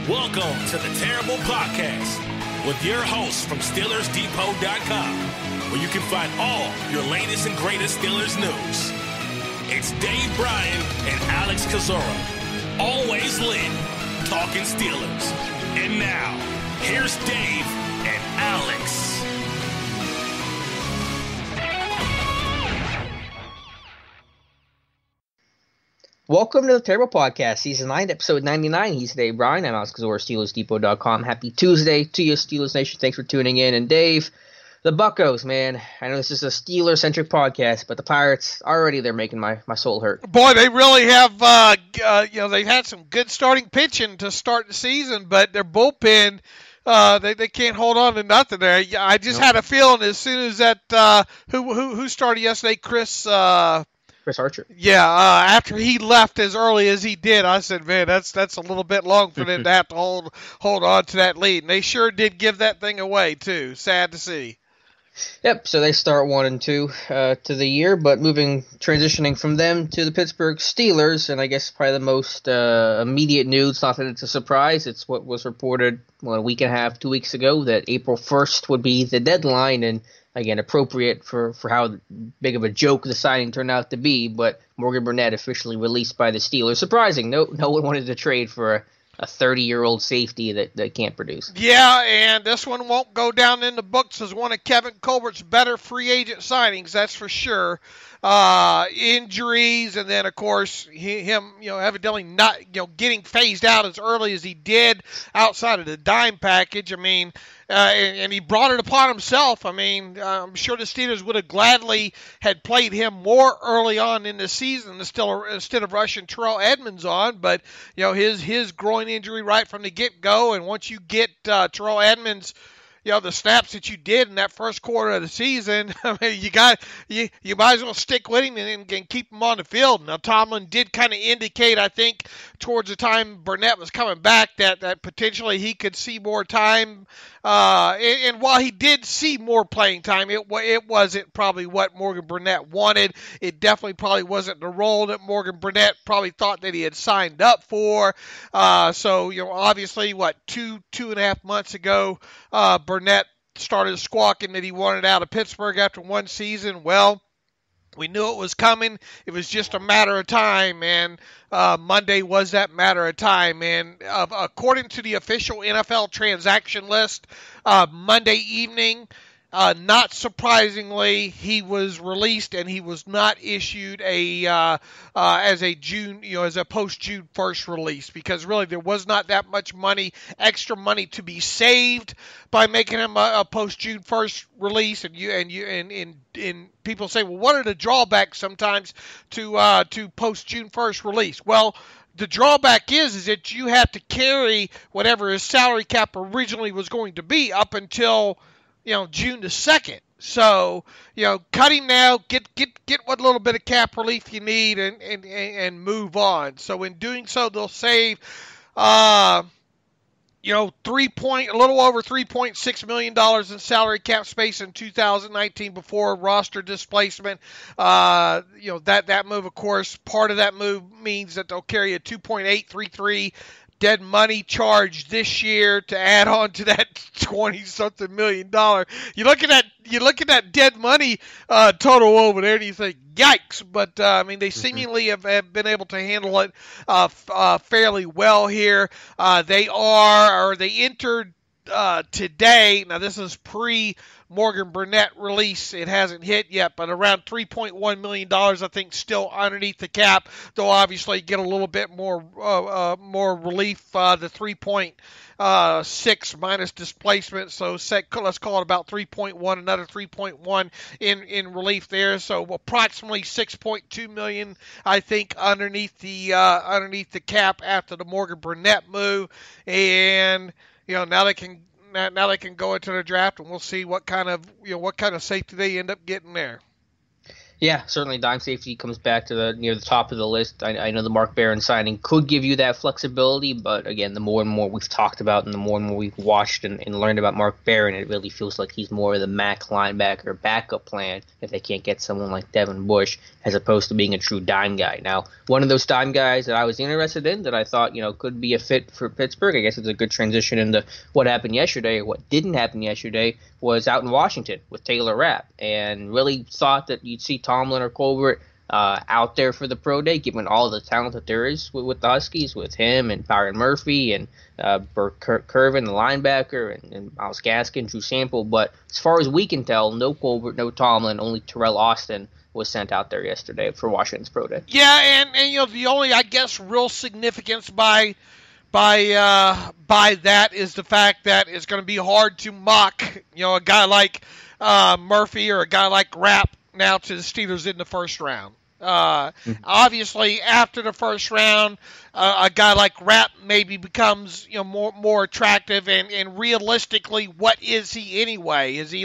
Welcome to the Terrible Podcast with your hosts from SteelersDepot.com, where you can find all your latest and greatest Steelers news. It's Dave Bryan and Alex Kozora, always lit, talking Steelers. And now, here's Dave and Alex. Welcome to the Terrible Podcast, Season 9, Episode 99. He's Dave Bryan. I'm Alex Kozora, SteelersDepot.com. Happy Tuesday to you, Steelers Nation. Thanks for tuning in. And Dave, the Buccos, man. I know this is a Steelers-centric podcast, but the Pirates, already they're making my soul hurt. Boy, they really have, they've had some good starting pitching to start the season, but their bullpen, they can't hold on to nothing there. I just had a feeling as soon as that, who started yesterday, Chris Archer. Yeah, after he left as early as he did, I said, man, that's a little bit long for them to have to hold on to that lead. And they sure did give that thing away, too. Sad to see. Yep, so they start 1-2 to the year, but transitioning from them to the Pittsburgh Steelers, and I guess probably the most immediate news, not that it's a surprise, it's what was reported a week and a half, 2 weeks ago, that April 1st would be the deadline, and again, appropriate for how big of a joke the signing turned out to be, but Morgan Burnett officially released by the Steelers. Surprising, no one wanted to trade for a 30-year-old safety that can't produce. Yeah, and this one won't go down in the books as one of Kevin Colbert's better free agent signings, that's for sure. Injuries, and then, of course, him, evidently not, getting phased out as early as he did outside of the dime package. I mean, and he brought it upon himself. I mean, I'm sure the Steelers would have gladly had played him more early on in the season instead of rushing Terrell Edmunds on. But, his groin injury right from the get-go, and once you get Terrell Edmunds, the snaps that you did in that first quarter of the season, I mean, you might as well stick with him and keep him on the field. Now, Tomlin did kind of indicate, I think, towards the time Burnett was coming back that potentially he could see more time. And while he did see more playing time, it wasn't probably what Morgan Burnett wanted. It definitely probably wasn't the role that Morgan Burnett probably thought that he had signed up for. So, obviously, two and a half months ago, Burnett started squawking that he wanted out of Pittsburgh after one season. Well, we knew it was coming. It was just a matter of time, and Monday was that matter of time. And according to the official NFL transaction list, Monday evening, not surprisingly, he was released, and he was not issued as a post-June 1st release, because really there was not that much extra money to be saved by making him a post-June 1st release. And people say, well, what are the drawbacks sometimes to post-June 1st release? Well, the drawback is that you have to carry whatever his salary cap originally was going to be up until June the 2nd. So, cut him now, get what little bit of cap relief you need, and move on. So in doing so, they'll save, a little over $3.6 million in salary cap space in 2019 before roster displacement. That move, of course, part of that move means that they'll carry a $2.833 dead money charge this year to add on to that $20-something million. You look at that dead money total over there, and you think, yikes! But they seemingly have been able to handle it fairly well here. They entered today. Now this is pre-Morgan Burnett release. It hasn't hit yet, but around $3.1 million, I think, still underneath the cap. They'll obviously get a little bit more relief. The 3.6 minus displacement, so let's call it about 3.1, another 3.1 in relief there. So approximately $6.2 million, I think, underneath the cap after the Morgan Burnett move, and now they can go into the draft, and we'll see what kind of safety they end up getting there. Yeah, certainly dime safety comes back to near the top of the list. I know the Mark Barron signing could give you that flexibility, but again, the more and more we've talked about and the more and more we've watched and learned about Mark Barron, it really feels like he's more of the MAC linebacker backup plan if they can't get someone like Devin Bush, as opposed to being a true dime guy. Now, one of those dime guys that I was interested in that I thought, could be a fit for Pittsburgh, I guess it's a good transition into what happened yesterday, or what didn't happen yesterday, was out in Washington with Taylor Rapp, and really thought that you'd see Tomlin or Colbert out there for the pro day, given all the talent that there is with the Huskies, with him and Byron Murphy and Burke Curvin, the linebacker, and Myles Gaskin, Drew Sample. But as far as we can tell, no Colbert, no Tomlin, only Terrell Austin was sent out there yesterday for Washington's pro day. Yeah, and the only, I guess, real significance by that is the fact that it's going to be hard to mock, a guy like Murphy or a guy like Rapp now to the Steelers in the first round. Obviously, after the first round, a guy like Rapp maybe becomes more attractive, and realistically, what is he anyway? Is he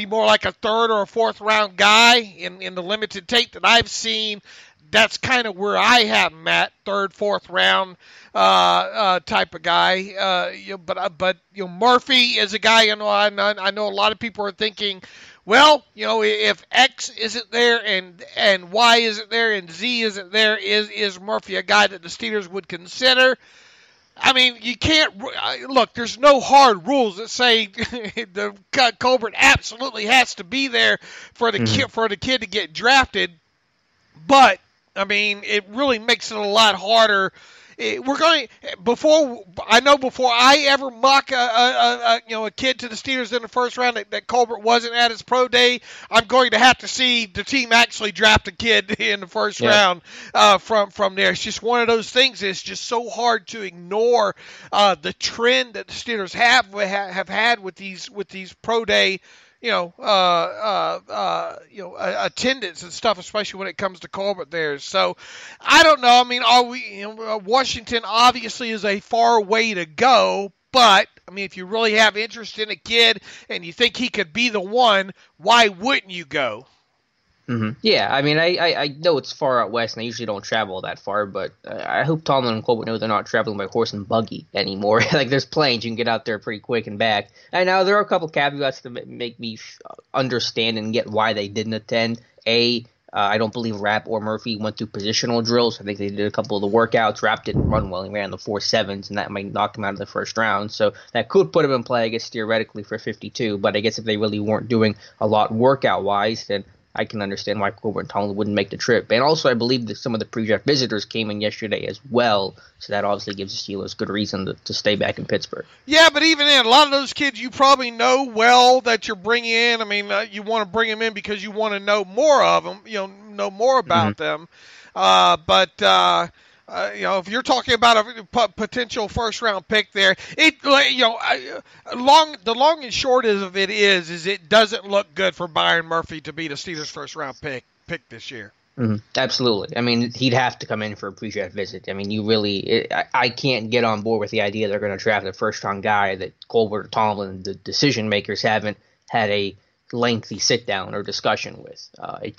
more like a third or a fourth round guy in the limited tape that I've seen? That's kind of where I have him at, third, fourth round type of guy. But Murphy is a guy. I know a lot of people are thinking, well, if X isn't there and Y isn't there and Z isn't there, is Murphy a guy that the Steelers would consider? I mean, you can't look. There's no hard rules that say the Colbert absolutely has to be there for the kid to get drafted, but I mean, it really makes it a lot harder. Before I ever mock a kid to the Steelers in the first round that Colbert wasn't at his pro day, I'm going to have to see the team actually draft a kid in the first round from there. It's just one of those things. It's just so hard to ignore the trend that the Steelers have had with these pro day attendance and stuff, especially when it comes to Colbert there. So I don't know. I mean, Washington obviously is a far way to go, but I mean, if you really have interest in a kid and you think he could be the one, why wouldn't you go? Mm-hmm. Yeah, I mean, I know it's far out west, and I usually don't travel that far, but I hope Tomlin and Colbert know they're not traveling by horse and buggy anymore. Like, there's planes, you can get out there pretty quick and back. And now there are a couple caveats to make me understand and get why they didn't attend. I don't believe Rapp or Murphy went through positional drills. I think they did a couple of the workouts. Rapp didn't run well. He ran the 4.7s, and that might knock him out of the first round. So that could put him in play, I guess, theoretically for 52. But I guess if they really weren't doing a lot workout-wise, then I can understand why Colbert and Tomlin wouldn't make the trip. And also, I believe that some of the pre-draft visitors came in yesterday as well, so that obviously gives the Steelers good reason to stay back in Pittsburgh. Yeah, but even then, a lot of those kids you probably know well that you're bringing in. I mean, you want to bring them in because you want to know more of them, know more about them. If you're talking about a potential first-round pick there, the long and short of it is it doesn't look good for Byron Murphy to be the Steelers' first-round pick this year. Mm-hmm. Absolutely. I mean, he'd have to come in for a pre-draft visit. I mean, I can't get on board with the idea they're going to draft a first-round guy that Colbert or Tomlin, the decision-makers, haven't had a lengthy sit-down or discussion with.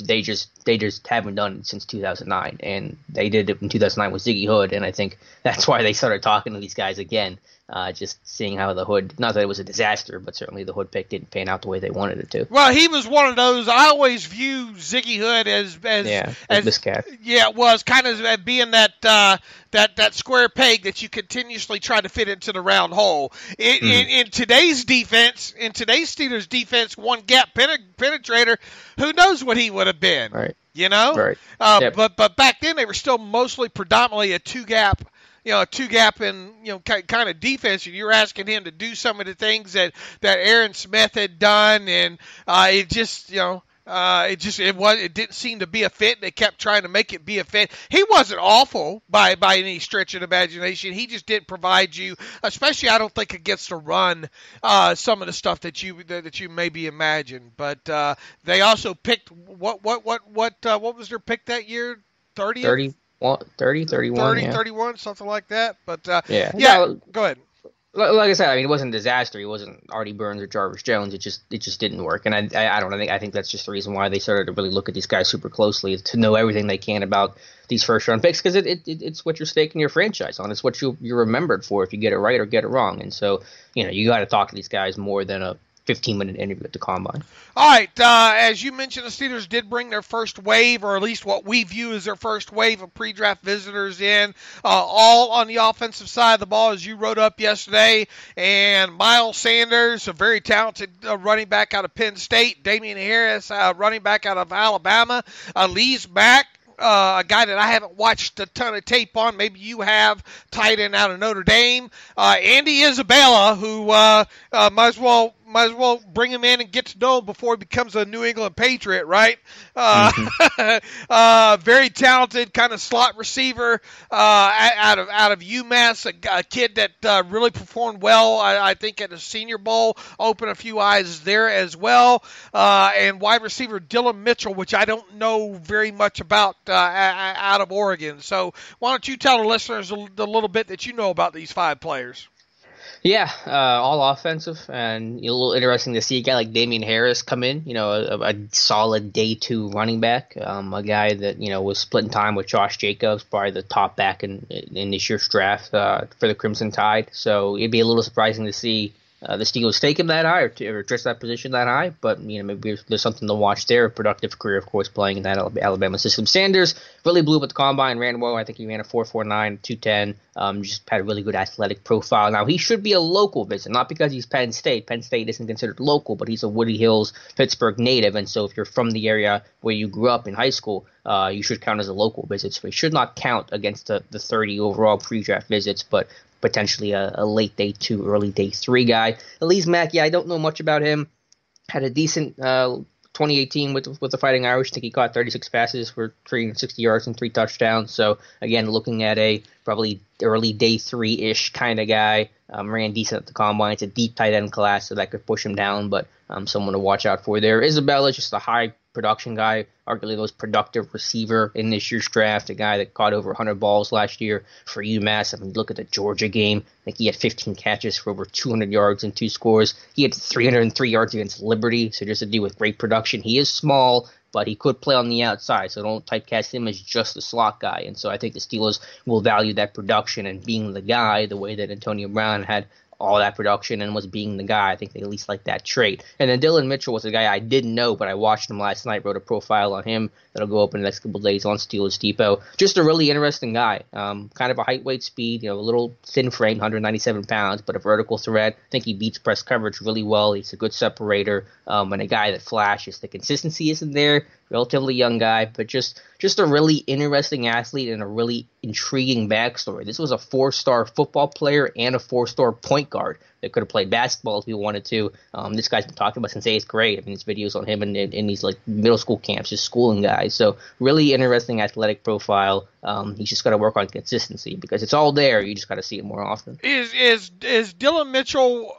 They just haven't done it since 2009, and they did it in 2009 with Ziggy Hood, and I think that's why they started talking to these guys again, just seeing how the Hood, not that it was a disaster, but certainly the Hood pick didn't pan out the way they wanted it to. Well, he was one of those. I always view Ziggy Hood as miscast. Yeah, it was kind of being that square peg that you continuously try to fit into the round hole. In today's defense, in today's Steelers defense, one gap penetrator, who knows what he would have been? Right. Right. Yep. But back then they were still predominantly a two gap and kind of defense, and you're asking him to do some of the things that Aaron Smith had done, and it didn't seem to be a fit. They kept trying to make it be a fit. He wasn't awful by any stretch of the imagination. He just didn't provide you, especially I don't think against the run, some of the stuff that you maybe imagined. But they also picked what was their pick that year? 30, 31, 30, 31, something like that. But yeah. Go ahead. Like I said, I mean, it wasn't a disaster. It wasn't Artie Burns or Jarvis Jones. It just didn't work. And I don't know. I think that's just the reason why they started to really look at these guys super closely, to know everything they can about these first round picks, because it's what you're staking your franchise on. It's what you're remembered for if you get it right or get it wrong. And so, you got to talk to these guys more than a 15-minute interview at the Combine. All right, as you mentioned, the Steelers did bring their first wave, or at least what we view as their first wave of pre-draft visitors in, all on the offensive side of the ball, as you wrote up yesterday. And Miles Sanders, a very talented running back out of Penn State. Damian Harris, running back out of Alabama. Lee's back. A guy that I haven't watched a ton of tape on. Maybe you have, tight end out of Notre Dame. Andy Isabella, who might as well bring him in and get to know him before he becomes a New England Patriot, right? Very talented kind of slot receiver out of UMass, a kid that really performed well, I think, at the Senior Bowl, opened a few eyes there as well. And wide receiver Dylan Mitchell, which I don't know very much about out of Oregon. So why don't you tell the listeners a little bit that you know about these 5 players? Yeah, all offensive, and a little interesting to see a guy like Damian Harris come in, a solid day 2 running back, a guy that, was splitting time with Josh Jacobs, probably the top back in this year's draft for the Crimson Tide. So it'd be a little surprising to see the Steelers take him that high or address that position that high, but maybe there's something to watch there. A productive career, of course, playing in that Alabama system. Sanders really blew up at the Combine, ran well. I think he ran a 4.49, 210. Just had a really good athletic profile. Now, he should be a local visit, not because he's Penn State. Penn State isn't considered local, but he's a Woody Hills, Pittsburgh native, and so if you're from the area where you grew up in high school, you should count as a local visit. So he should not count against the 30 overall pre-draft visits, but potentially a late day 2, early day 3 guy. Elise Mack, I don't know much about him. Had a decent 2018 with the Fighting Irish. I think he caught 36 passes for 360 yards and 3 touchdowns. So again, looking at a probably early day 3-ish kind of guy. Ran decent at the Combine. It's a deep tight end class, so that could push him down, but someone to watch out for there. Isabella, just a high production guy, arguably the most productive receiver in this year's draft, a guy that caught over 100 balls last year for UMass. I mean, look at the Georgia game. I think he had 15 catches for over 200 yards and 2 scores. He had 303 yards against Liberty, so just a dude with great production. He is small, but he could play on the outside, so don't typecast him as just a slot guy. And so I think the Steelers will value that production and being the guy the way that Antonio Brown had all that production and was being the guy. I think they at least like that trait. And then Dylan Mitchell was a guy I didn't know, but I watched him last night, wrote a profile on him that'll go up in the next couple of days on Steelers Depot. Just a really interesting guy. Kind of a height, weight, speed, a little thin frame, 197 pounds, but a vertical threat. I think he beats press coverage really well. He's a good separator and a guy that flashes. The consistency isn't there. Relatively young guy, but just a really interesting athlete and a really intriguing backstory. This was a 4-star football player and a 4-star point guard that could have played basketball if he wanted to. This guy's been talking about since 8th grade. I mean, there's videos on him in these like middle school camps, just schooling guys. So really interesting athletic profile. He's just got to work on consistency because it's all there. You just got to see it more often. Is Dylan Mitchell?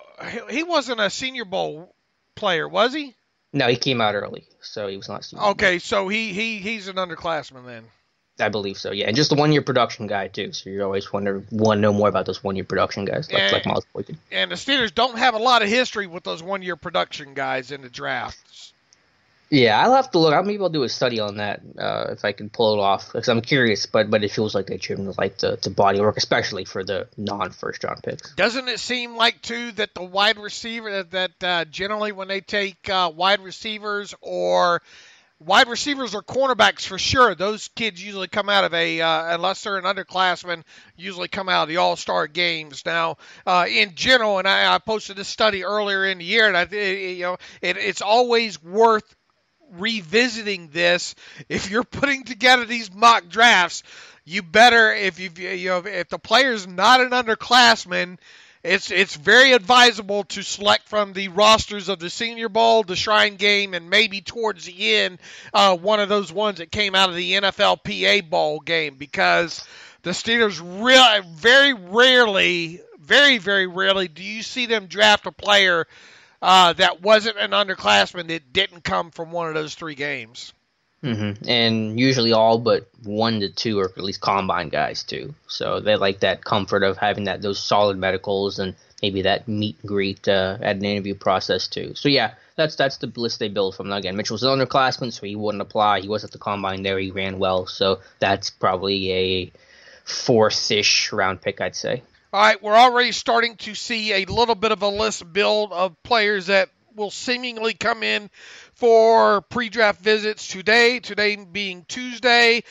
He wasn't a Senior Bowl player, was he? No, he came out early, so he was not. Okay, so he's an underclassman then. I believe so, yeah. And just a 1-year production guy, too, so you always want to know more about those 1-year production guys, like Miles Boykin. And the Steelers don't have a lot of history with those 1-year production guys in the drafts. Yeah, I'll have to look. Maybe I'll do a study on that if I can pull it off, because I'm curious, but it feels like they shouldn't like the body work, especially for the non-first-round picks. Doesn't it seem like, too, that the wide receiver, that generally when they take wide receivers or cornerbacks for sure, those kids usually come out of unless they're an underclassman, usually come out of the all-star games. Now, in general, and I posted this study earlier in the year, and it's always worth revisiting this. If you're putting together these mock drafts, you better, if the player's not an underclassman, it's very advisable to select from the rosters of the Senior Bowl, the Shrine Game, and maybe towards the end, one of those ones that came out of the NFLPA Bowl game, because the Steelers very rarely do you see them draft a player that wasn't an underclassman that didn't come from one of those 3 games. And usually all but 1 to 2 are at least combine guys too. So they like that comfort of having those solid medicals and maybe that meet and greet at an interview process too. So yeah, that's the list they build from. Now, again, Mitchell's an underclassman, so he wouldn't apply. He was at the combine there. He ran well, so that's probably a 4th-ish round pick, I'd say. All right, we're already starting to see a little bit of a list build of players that will seemingly come in for pre-draft visits today being Tuesday.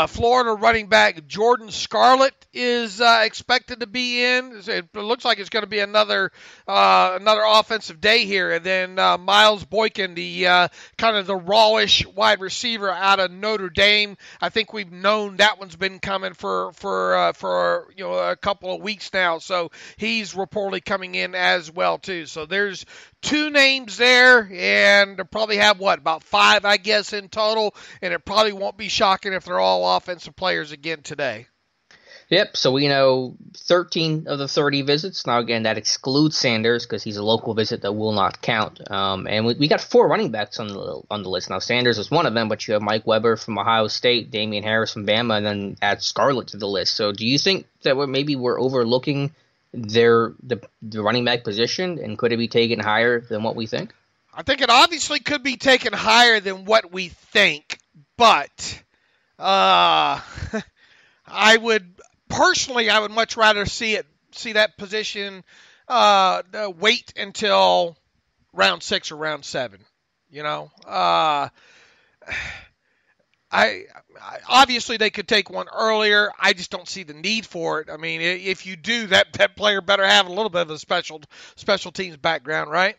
Florida running back Jordan Scarlett is expected to be in. It looks like it's going to be another offensive day here. And then Miles Boykin, the kind of the rawish wide receiver out of Notre Dame. I think we've known that one's been coming for a couple of weeks now. So he's reportedly coming in as well too. So there's 2 names there, and they'll probably have, about 5, I guess, in total, and it probably won't be shocking if they're all offensive players again today. Yep, so we know 13 of the 30 visits. Now, again, that excludes Sanders because he's a local visit that will not count. And we got 4 running backs on the list. Now, Sanders is one of them, but you have Mike Weber from Ohio State, Damian Harris from Bama, and then add Scarlett to the list. So do you think that we're overlooking the running back position, and could it be taken higher than what we think? I think it obviously could be taken higher than what we think, but I would much rather see that position wait until round 6 or round 7. I obviously they could take one earlier. I just don't see the need for it. I mean, if you do, that player better have a little bit of a special teams background, right?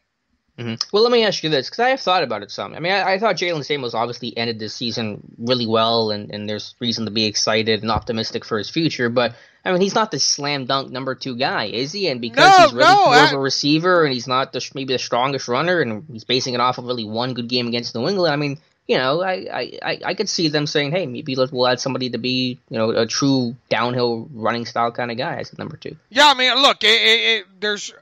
Well, let me ask you this, because I have thought about it some. I mean, I thought Jalen Samuels obviously ended this season really well, and there's reason to be excited and optimistic for his future. But, I mean, he's not the slam dunk number 2 guy, is he? And because he's really more of a receiver, and he's not maybe the strongest runner, and he's basing it off of really one good game against New England, I mean, I could see them saying, hey, maybe we'll add somebody to be, a true downhill running style kind of guy as number 2. Yeah, I mean, look, there's...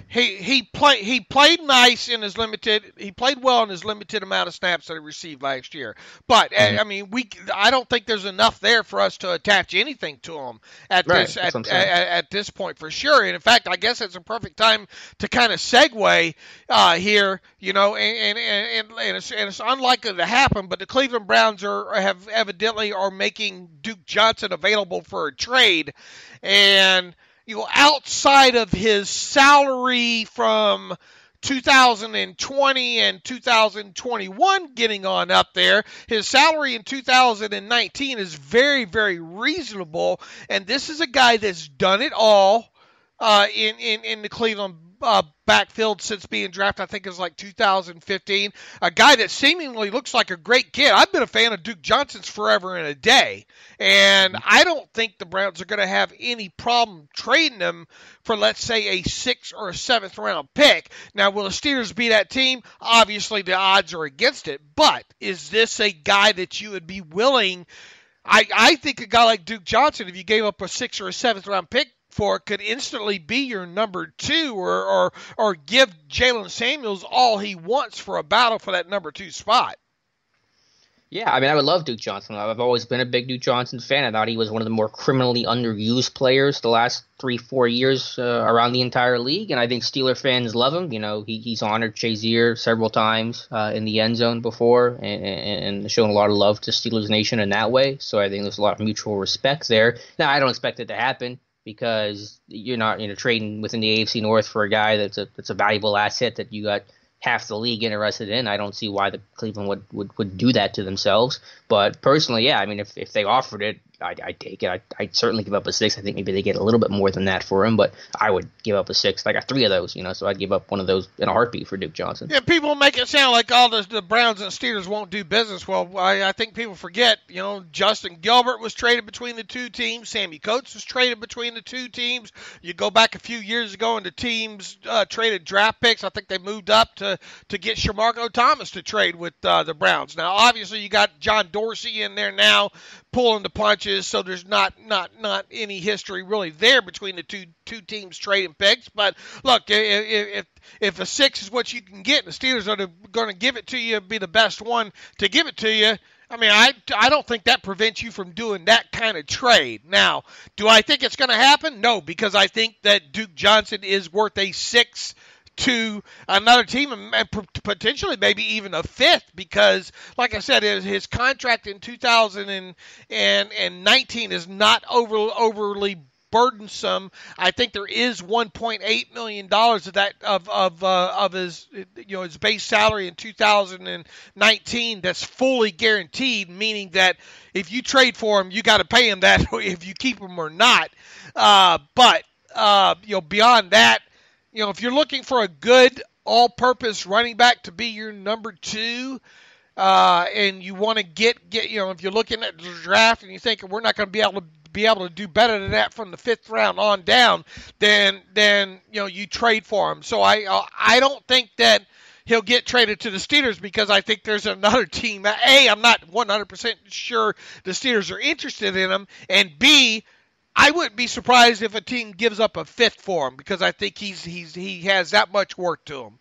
He played nice in his limited. He played well in his limited amount of snaps that he received last year. But I mean, I don't think there's enough there for us to attach anything to him at this point for sure. And in fact, I guess it's a perfect time to kind of segue here. And it's unlikely to happen. But the Cleveland Browns have evidently making Duke Johnson available for a trade, and outside of his salary from 2020 and 2021 getting on up there, his salary in 2019 is very, very reasonable. And this is a guy that's done it all in the Cleveland backfield since being drafted. I think it was like 2015. A guy that seemingly looks like a great kid. I've been a fan of Duke Johnson's forever and a day, and I don't think the Browns are going to have any problem trading him for, let's say, a 6th or a 7th round pick. Now, will the Steelers be that team? Obviously, the odds are against it, but is this a guy that you would be willing? I think a guy like Duke Johnson, if you gave up a 6th or a 7th round pick for it, could instantly be your number 2 or give Jalen Samuels all he wants for a battle for that number 2 spot. Yeah, I mean, I would love Duke Johnson. I've always been a big Duke Johnson fan. I thought he was one of the more criminally underused players the last 3-4 years around the entire league, and I think Steeler fans love him. He's honored Shazier several times in the end zone before and shown a lot of love to Steelers Nation in that way, so I think there's a lot of mutual respect there. Now, I don't expect it to happen, because you're not trading within the AFC North for a guy that's a valuable asset that you got half the league interested in. I don't see why the Cleveland would do that to themselves. But personally, yeah, I mean, if they offered it, I'd take it. I'd certainly give up a 6. I think maybe they get a little bit more than that for him, but I would give up a 6. I got 3 of those, so I'd give up one of those in a heartbeat for Duke Johnson. Yeah, people make it sound like all the Browns and Steelers won't do business. Well, I think people forget, Justin Gilbert was traded between the 2 teams. Sammy Coates was traded between the 2 teams. You go back a few years ago and the teams traded draft picks. I think they moved up to get Shamarko Thomas to trade with the Browns. Now, obviously, you got John Dorsey in there now pulling the punches, so there's not any history really there between the two teams trading picks. But look, if a 6 is what you can get, and the Steelers are going to give it to you, be the best one to give it to you, I mean, I don't think that prevents you from doing that kind of trade. Now, do I think it's going to happen? No, because I think that Duke Johnson is worth a 6 to another team and potentially maybe even a 5th because, like I said, his contract in 2019 is not overly burdensome. I think there is $1.8 million of that of his his base salary in 2019 that's fully guaranteed, meaning that if you trade for him, you got to pay him that if you keep him or not. But beyond that, if you're looking for a good all-purpose running back to be your number 2. And you want to get if you're looking at the draft and you think we're not going to be able to do better than that from the 5th round on down, then you trade for him. So I don't think that he'll get traded to the Steelers because I think there's another team. A, I'm not 100% sure the Steelers are interested in him, and B, I wouldn't be surprised if a team gives up a 5th for him because I think he has that much work to him.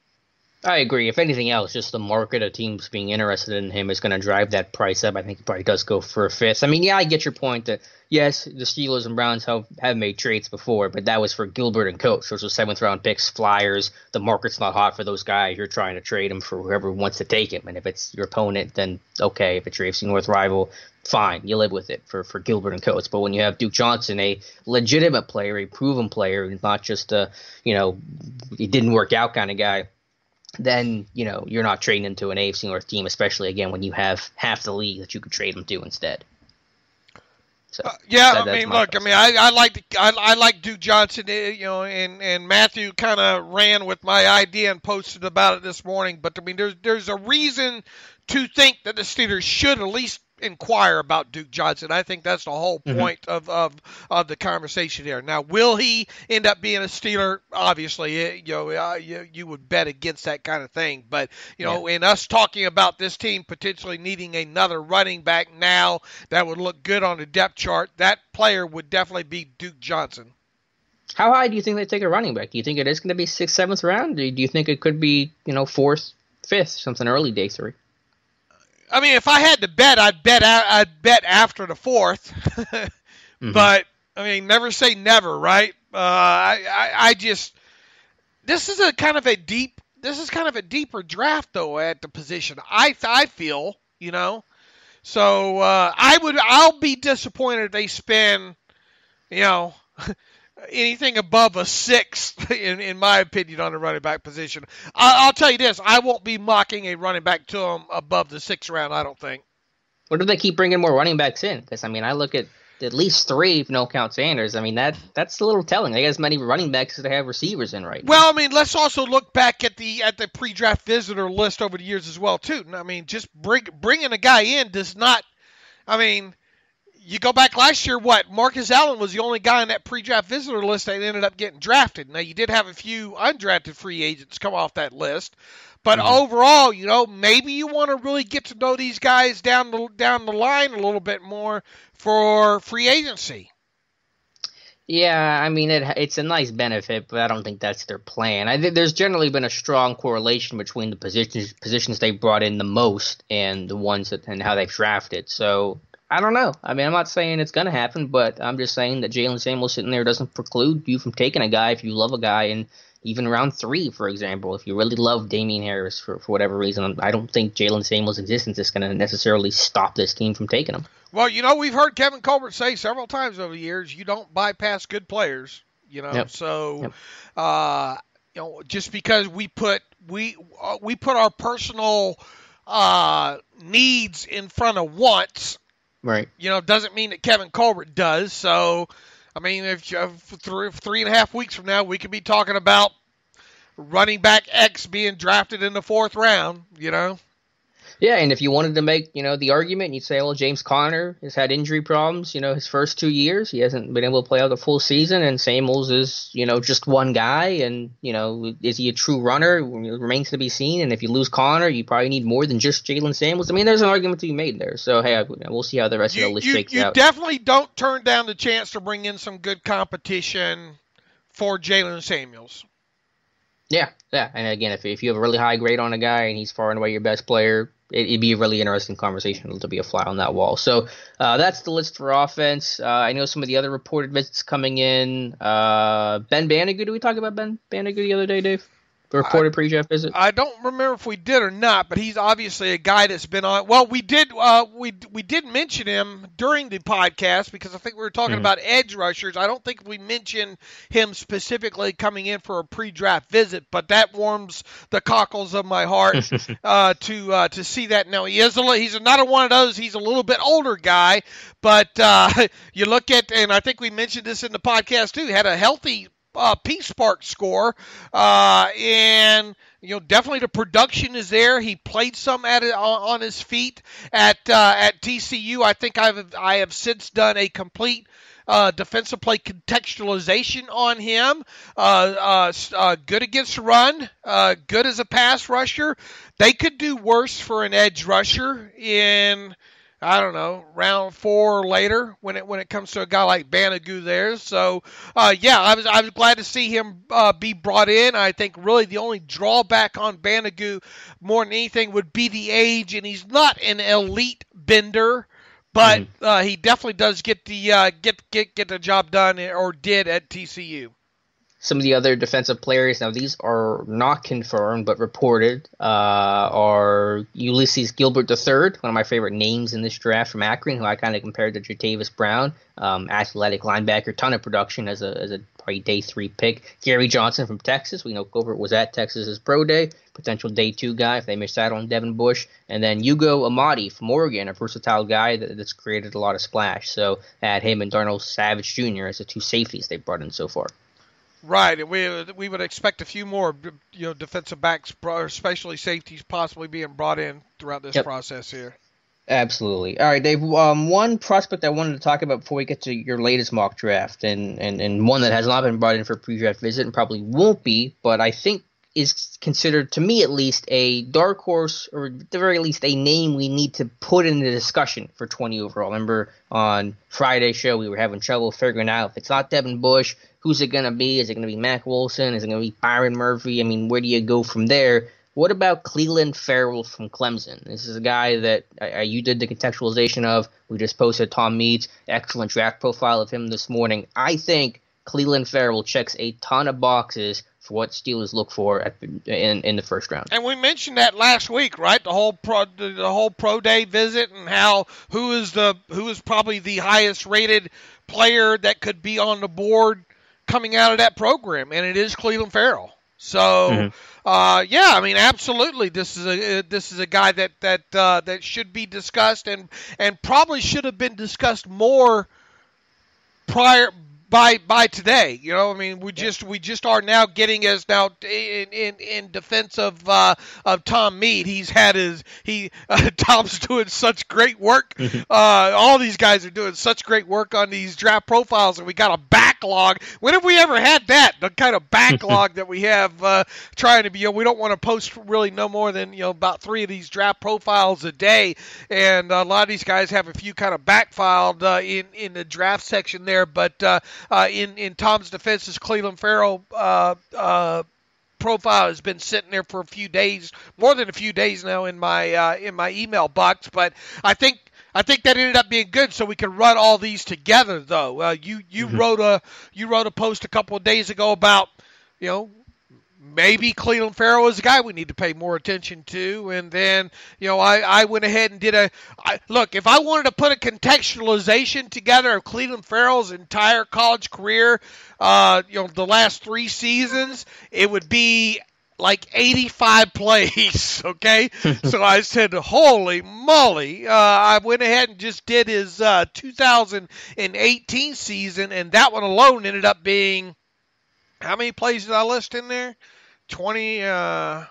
I agree. If anything else, just the market of teams being interested in him is going to drive that price up. I think he probably does go for a 5th. I mean, yeah, I get your point that, yes, the Steelers and Browns have made trades before, but that was for Gilbert and Coach. Those were 7th-round picks, flyers. The market's not hot for those guys. You're trying to trade them for whoever wants to take him. And if it's your opponent, then okay. If it's your AFC North rival, fine. You live with it for Gilbert and Coach. But when you have Duke Johnson, a legitimate player, a proven player, not just a, it didn't work out kind of guy, then, you're not trading into an AFC North team, especially, again, when you have half the league that you could trade them to instead. So, I like Duke Johnson, and Matthew kind of ran with my idea and posted about it this morning. But, I mean, there's a reason to think that the Steelers should at least inquire about Duke Johnson. I think that's the whole point of the conversation here. Now, will he end up being a Steeler? Obviously, you would bet against that kind of thing. But in us talking about this team potentially needing another running back now that would look good on the depth chart, that player would definitely be Duke Johnson. How high do you think they take a running back? Do you think it is going to be 6th, 7th round? Or do you think it could be 4th, 5th, something early day 3? I mean, if I had to bet, I'd bet after the 4th. But I mean, never say never, right? I just this is kind of a deeper draft though at the position. I feel, So I'll be disappointed if they spend, anything above a 6th, in my opinion, on the running back position. I'll tell you this, I won't be mocking a running back to him above the 6th round, I don't think. What do they keep bringing more running backs in? Because, I mean, I look at least 3, if no count Sanders. I mean, that's a little telling. They got as many running backs as they have receivers in right now. Well, I mean, let's also look back at the pre-draft visitor list over the years as well, too. I mean, just bringing a guy in does not – I mean – you go back last year, Marcus Allen was the only guy on that pre-draft visitor list that ended up getting drafted. Now, you did have a few undrafted free agents come off that list. But overall, maybe you want to really get to know these guys down the line a little bit more for free agency. Yeah, I mean, it's a nice benefit, but I don't think that's their plan. I think there's generally been a strong correlation between the positions they brought in the most and the ones and how they've drafted. So I don't know. I mean, I'm not saying it's going to happen, but I'm just saying that Jalen Samuels sitting there doesn't preclude you from taking a guy if you love a guy. And even round 3, for example, if you really love Damian Harris for whatever reason, I don't think Jalen Samuels' existence is going to necessarily stop this team from taking him. Well, we've heard Kevin Colbert say several times over the years, you don't bypass good players, Yep. So, just because we put our personal needs in front of wants, right? Doesn't mean that Kevin Colbert does. So, I mean, if 3.5 weeks from now, we could be talking about running back X being drafted in the 4th round, Yeah, and if you wanted to make, the argument, you'd say, well, James Conner has had injury problems, his first 2 years. He hasn't been able to play out the full season, and Samuels is, just one guy, and, is he a true runner? It remains to be seen, and if you lose Conner, you probably need more than just Jalen Samuels. I mean, there's an argument to be made there. So, hey, we'll see how the rest of the list shakes out. You definitely don't turn down the chance to bring in some good competition for Jalen Samuels. Yeah, and again, if you have a really high grade on a guy and he's far and away your best player, it'd be a really interesting conversation to be a fly on that wall. So that's the list for offense. I know some of the other reported visits coming in. Ben Bannigu, did we talk about Ben Bannigu the other day, Dave? The reported pre-draft visit? I don't remember if we did or not, but he's obviously a guy that's been on. Well, we did mention him during the podcast because I think we were talking about edge rushers. I don't think we mentioned him specifically coming in for a pre-draft visit, but that warms the cockles of my heart to see that. Now he's not one of those. He's a little bit older guy, but you look at, and I think we mentioned this in the podcast too. Had a healthy P-Spark score, and definitely the production is there. He played some on his feet at TCU. I think I have since done a complete defensive play contextualization on him. Good against the run, good as a pass rusher. They could do worse for an edge rusher in, I don't know, round 4 or later when it comes to a guy like Bannigu there. So, I was glad to see him be brought in. I think really the only drawback on Bannigu more than anything would be the age, and he's not an elite bender, but he definitely does get the job done, or did at TCU. Some of the other defensive players, now these are not confirmed but reported, are Ulysses Gilbert III, one of my favorite names in this draft from Akron, who I kind of compared to Jatavis Brown, athletic linebacker, ton of production as a probably day 3 pick. Gary Johnson from Texas, we know Gilbert was at Texas's pro day, potential day 2 guy if they miss out on Devin Bush. And then Hugo Amadi from Oregon, a versatile guy that's created a lot of splash. So add him and Darnell Savage Jr. as the 2 safeties they've brought in so far. Right, and we would expect a few more, defensive backs, especially safeties, possibly being brought in throughout this process here. Absolutely. All right, Dave. One prospect I wanted to talk about before we get to your latest mock draft, and one that has not been brought in for a pre-draft visit and probably won't be, but I think is considered, to me at least, a dark horse, or at the very least a name we need to put in the discussion for 20 overall. Remember on Friday's show we were having trouble figuring out if it's not Devin Bush, who's it going to be? Is it going to be Mack Wilson? Is it going to be Byron Murphy? I mean, where do you go from there? What about Clelin Ferrell from Clemson? This is a guy that you did the contextualization of. We just posted Tom Mead's excellent draft profile of him this morning. I think Clelin Ferrell checks a ton of boxes for what Steelers look for in the first round. And we mentioned that last week, right? The whole pro day visit, and who is probably the highest rated player that could be on the board coming out of that program, and it is Clelin Ferrell. So, I mean, absolutely, this is a guy that should be discussed, and probably should have been discussed more prior. By today, I mean, we just are now getting as now in defense of Tom Mead. Tom's doing such great work. All these guys are doing such great work on these draft profiles, and we got a backlog. When have we ever had that? The kind of backlog that we have trying to be. We don't want to post really no more than about 3 of these draft profiles a day, and a lot of these guys have a few kind of backfiled in the draft section there, but. In Tom's defense, his Clelin Ferrell profile has been sitting there for a few days, more than a few days now in my email box. But I think that ended up being good, so we can run all these together. Though you wrote a post a couple of days ago about maybe Clelin Ferrell is a guy we need to pay more attention to. And then, I went ahead and look, if I wanted to put a contextualization together of Clelin Ferrell's entire college career, the last 3 seasons, it would be like 85 plays, okay? So I said, holy moly. I went ahead and just did his 2018 season, and that one alone ended up being, how many plays did I list in there? 20, let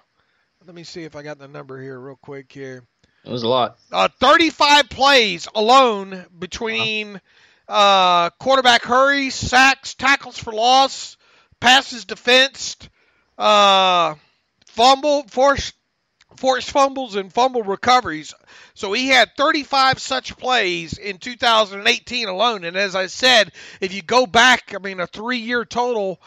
me see if I got the number here real quick here. It was a lot. 35 plays alone between quarterback hurries, sacks, tackles for loss, passes defensed, forced forced fumbles and fumble recoveries. So he had 35 such plays in 2018 alone. And as I said, if you go back, I mean, a 3-year total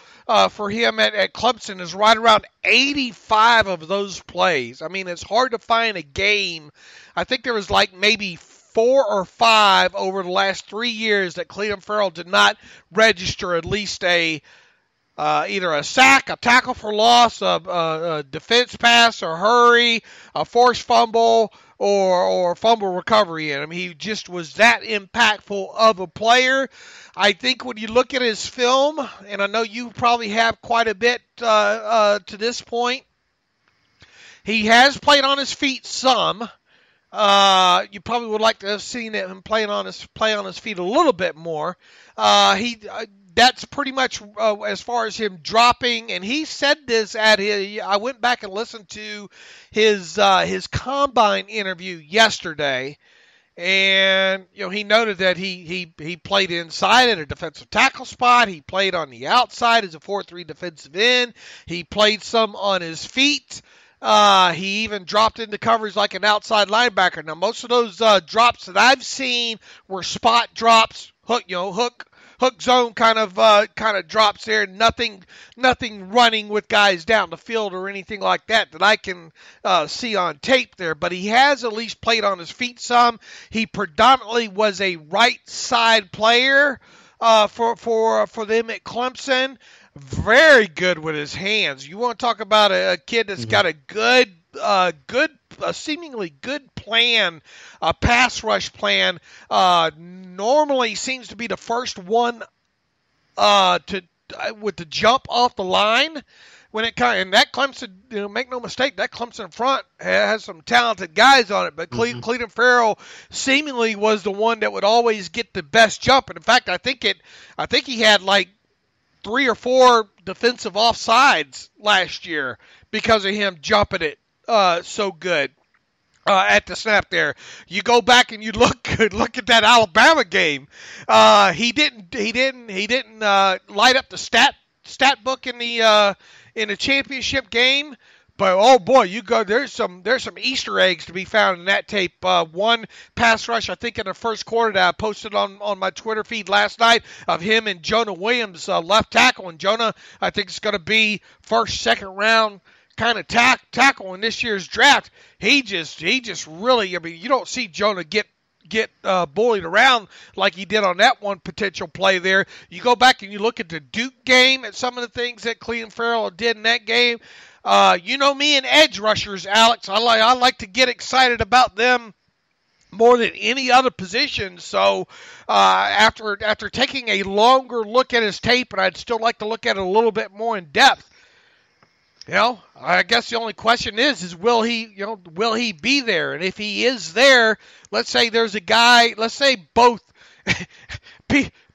for him at Clemson is right around 85 of those plays. I mean, it's hard to find a game. I think there was like maybe 4 or 5 over the last 3 years that Clelin Ferrell did not register at least either a sack, a tackle for loss, a defense pass or hurry, a forced fumble, or fumble recovery. And I mean, he just was that impactful of a player. I think when you look at his film, and I know you probably have quite a bit to this point, he has played on his feet some. You probably would like to have seen him play on his feet a little bit more. That's pretty much as far as him dropping, and he said this I went back and listened to his combine interview yesterday, and he noted that he played inside at a defensive tackle spot. He played on the outside as a 4-3 defensive end. He played some on his feet. He even dropped into coverage like an outside linebacker. Now, most of those drops that I've seen were spot drops, hook zone kind of drops there. Nothing running with guys down the field or anything like that I can see on tape there. But he has at least played on his feet some. He predominantly was a right side player for them at Clemson. Very good with his hands. You want to talk about a kid that's got a seemingly good plan, a pass rush plan. Normally seems to be the first one with the jump off the line. And that Clemson, make no mistake, that Clemson front has some talented guys on it. But Clelin Ferrell seemingly was the one that would always get the best jump. And in fact, I think he had like 3 or 4 defensive offsides last year because of him jumping it so good at the snap there. You go back and you look at that Alabama game. He didn't light up the stat book in the championship game. But oh boy, there's some Easter eggs to be found in that tape. One pass rush, I think, in the first quarter that I posted on my Twitter feed last night of him and Jonah Williams, left tackle. And Jonah, I think, is going to be first, second round kind of tackle in this year's draft. He just really, I mean, you don't see Jonah get bullied around like he did on that one potential play there. You go back and you look at the Duke game and some of the things that Clelin Ferrell did in that game. You know me and edge rushers, Alex. I like to get excited about them more than any other position. So after taking a longer look at his tape, and I'd still like to look at it a little bit more in depth, I guess the only question is will he be there? And if he is there, let's say there's a guy, let's say both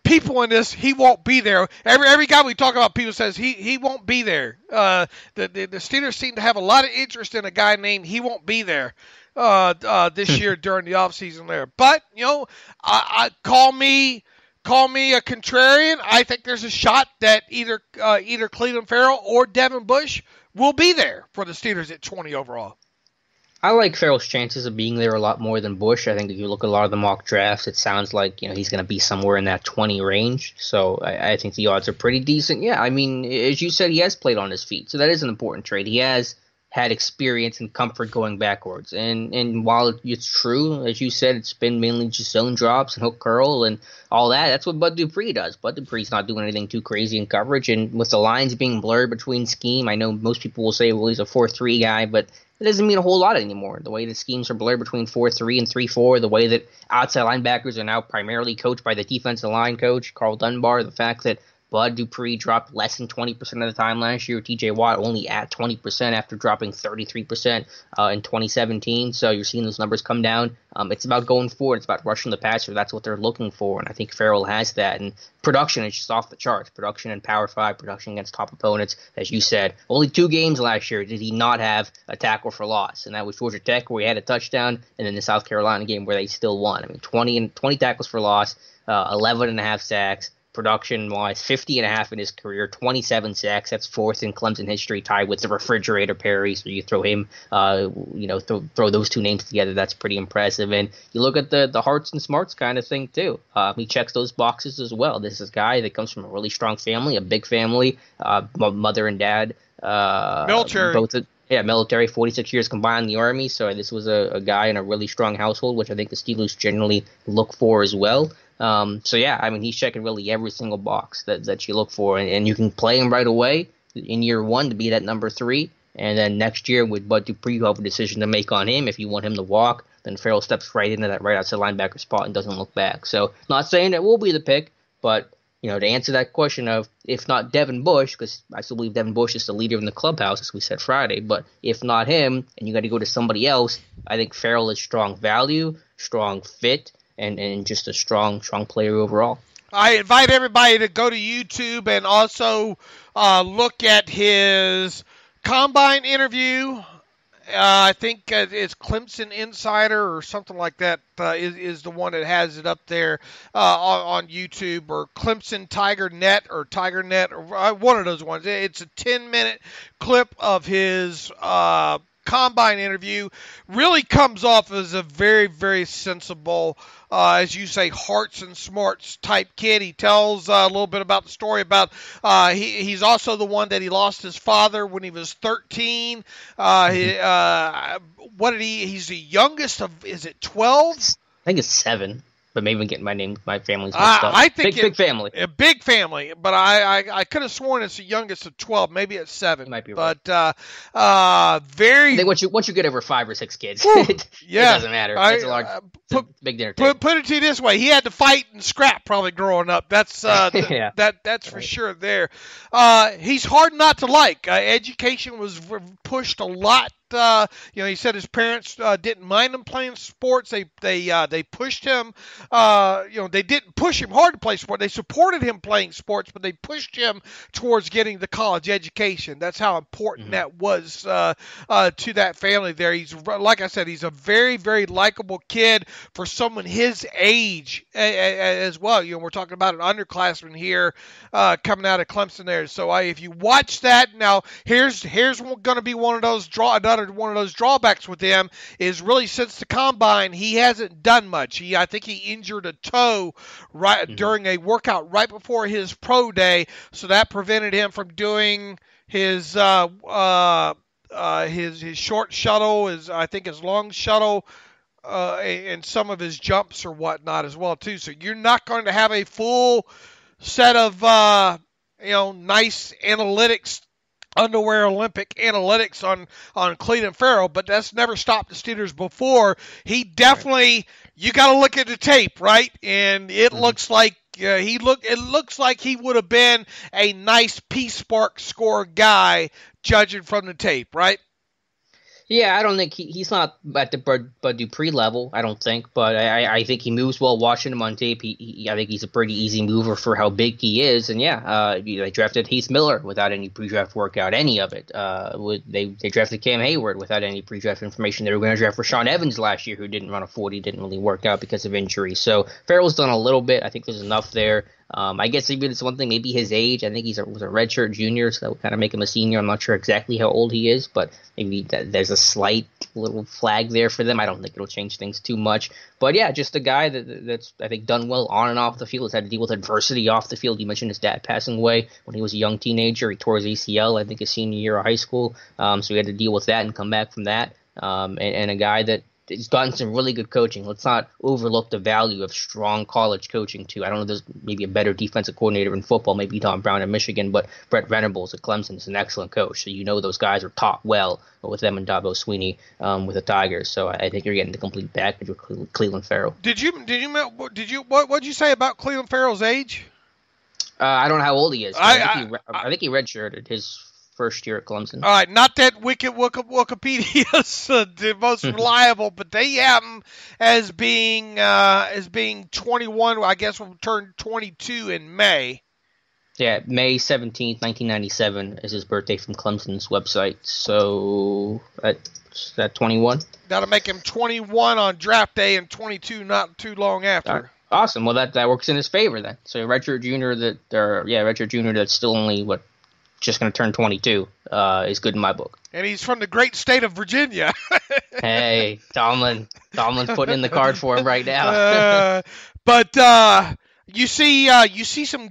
people in this, he won't be there. Every guy we talk about, people says he won't be there. The Steelers seem to have a lot of interest in a guy named he won't be there this year during the offseason there. But I call me a contrarian. I think there's a shot that either Clelin Ferrell or Devin Bush will be there for the Steelers at 20 overall. I like Ferrell's chances of being there a lot more than Bush. I think if you look at a lot of the mock drafts, it sounds like he's going to be somewhere in that 20 range. So I think the odds are pretty decent. Yeah, I mean, as you said, he has played on his feet, so that is an important trait. He has had experience and comfort going backwards. And while it's true, as you said, it's been mainly just zone drops and hook curl and all that. That's what Bud Dupree does. Bud Dupree's not doing anything too crazy in coverage. And with the lines being blurred between scheme, I know most people will say, well, he's a 4-3 guy, but it doesn't mean a whole lot anymore. The way the schemes are blurred between 4-3 and 3-4, the way that outside linebackers are now primarily coached by the defensive line coach, Carl Dunbar, the fact that Bud Dupree dropped less than 20% of the time last year. TJ Watt only at 20% after dropping 33% in 2017. So you're seeing those numbers come down. It's about going forward. It's about rushing the passer. That's what they're looking for, and I think Ferrell has that. And production is just off the charts. Production in Power 5, production against top opponents. As you said, only 2 games last year did he not have a tackle for loss, and that was Georgia Tech, where he had a touchdown, and then the South Carolina game where they still won. I mean, 20 tackles for loss, 11.5 sacks, production-wise, 50.5 in his career, 27 sacks. That's fourth in Clemson history, tied with the refrigerator Perry. So you throw him, throw those two names together. That's pretty impressive. And you look at the hearts and smarts kind of thing too. He checks those boxes as well. This is a guy that comes from a really strong family, a big family, mother and dad, military. Military, 46 years combined in the Army. So this was a guy in a really strong household, which I think the Steelers generally look for as well. He's checking really every single box that you look for. And you can play him right away in year one to be that number 3. And then next year with Bud Dupree, you have a decision to make on him. If you want him to walk, then Ferrell steps right into that right outside linebacker spot and doesn't look back. So not saying that will be the pick, but to answer that question of if not Devin Bush, because I still believe Devin Bush is the leader in the clubhouse, as we said Friday, but if not him and you got to go to somebody else, I think Ferrell is strong value, strong fit, and just a strong player overall. I invite everybody to go to YouTube and also look at his combine interview. I think it's Clemson Insider or something like that is the one that has it up there on YouTube, or Clemson Tiger Net or Tiger Net, or one of those ones. It's a 10-minute clip of his combine interview. Really comes off as a very, very sensible, as you say, hearts and smarts type kid. He tells a little bit about the story about he's also the one that he lost his father when he was 13. He's the youngest of, is it 12? I think it's 7. But maybe getting my family's mixed up. I think big family. A big family, but I could have sworn it's the youngest of 12. Maybe it's 7. You might be right. But very. I think once you get over 5 or 6 kids, it doesn't matter. It's a big dinner table. Put it to you this way: he had to fight and scrap probably growing up. That's that's for sure. There, he's hard not to like. Education was pushed a lot. He said his parents didn't mind him playing sports. They pushed him. They didn't push him hard to play sports. They supported him playing sports, but they pushed him towards getting the college education. That's how important that was to that family there. He's, like I said, he's a very, very likable kid for someone his age as well. We're talking about an underclassman here coming out of Clemson there. So if you watch that, now here's going to be one of those drawbacks with him is really since the combine he hasn't done much. I think he injured a toe during a workout right before his pro day, so that prevented him from doing his short shuttle, his long shuttle, and some of his jumps or whatnot as well too. So you're not going to have a full set of nice analytics, underwear Olympic analytics on Clelin Ferrell, but that's never stopped the Steelers before. He definitely, you got to look at the tape, right? And it looks like it looks like he would have been a nice P-Spark score guy, judging from the tape, right? Yeah, I don't think he's not at the Bud Dupree level, I don't think, but I think he moves well watching him on tape. I think he's a pretty easy mover for how big he is, and they drafted Heath Miller without any pre-draft workout, any of it. They drafted Cam Hayward without any pre-draft information. They were going to draft Rashawn Evans last year, who didn't run a 40, didn't really work out because of injury. So Ferrell's done a little bit. I think there's enough there. I guess maybe it's one thing, maybe his age. I think was a redshirt junior, so that would kind of make him a senior. I'm not sure exactly how old he is, but maybe there's a slight little flag there for them. I don't think it'll change things too much. But yeah, just a guy that's I think done well on and off the field. Has had to deal with adversity off the field. You mentioned his dad passing away when he was a young teenager. He tore his ACL, I think, his senior year of high school. So he had to deal with that and come back from that. And a guy that he's gotten some really good coaching. Let's not overlook the value of strong college coaching, too. I don't know if there's maybe a better defensive coordinator in football, maybe Tom Brown in Michigan, but Brett Venables at Clemson is an excellent coach. So those guys are taught well with them and Dabo Sweeney with the Tigers. So I think you're getting the complete package with Clelin Ferrell. What'd you say about Clelin Ferrell's age? I don't know how old he is. I think he redshirted his first year at Clemson. All right, not that Wikipedia is the most reliable, but they have him as being 21. I guess will turn 22 in May. Yeah, May 17th, 1997 is his birthday from Clemson's website. So that's 21. That'll make him 21 on draft day and 22 not too long after. Awesome. Well, that works in his favor then. So redshirt junior that's still only just going to turn 22 is good in my book. And he's from the great state of Virginia. Hey, Tomlin's putting in the card for him right now. But you see him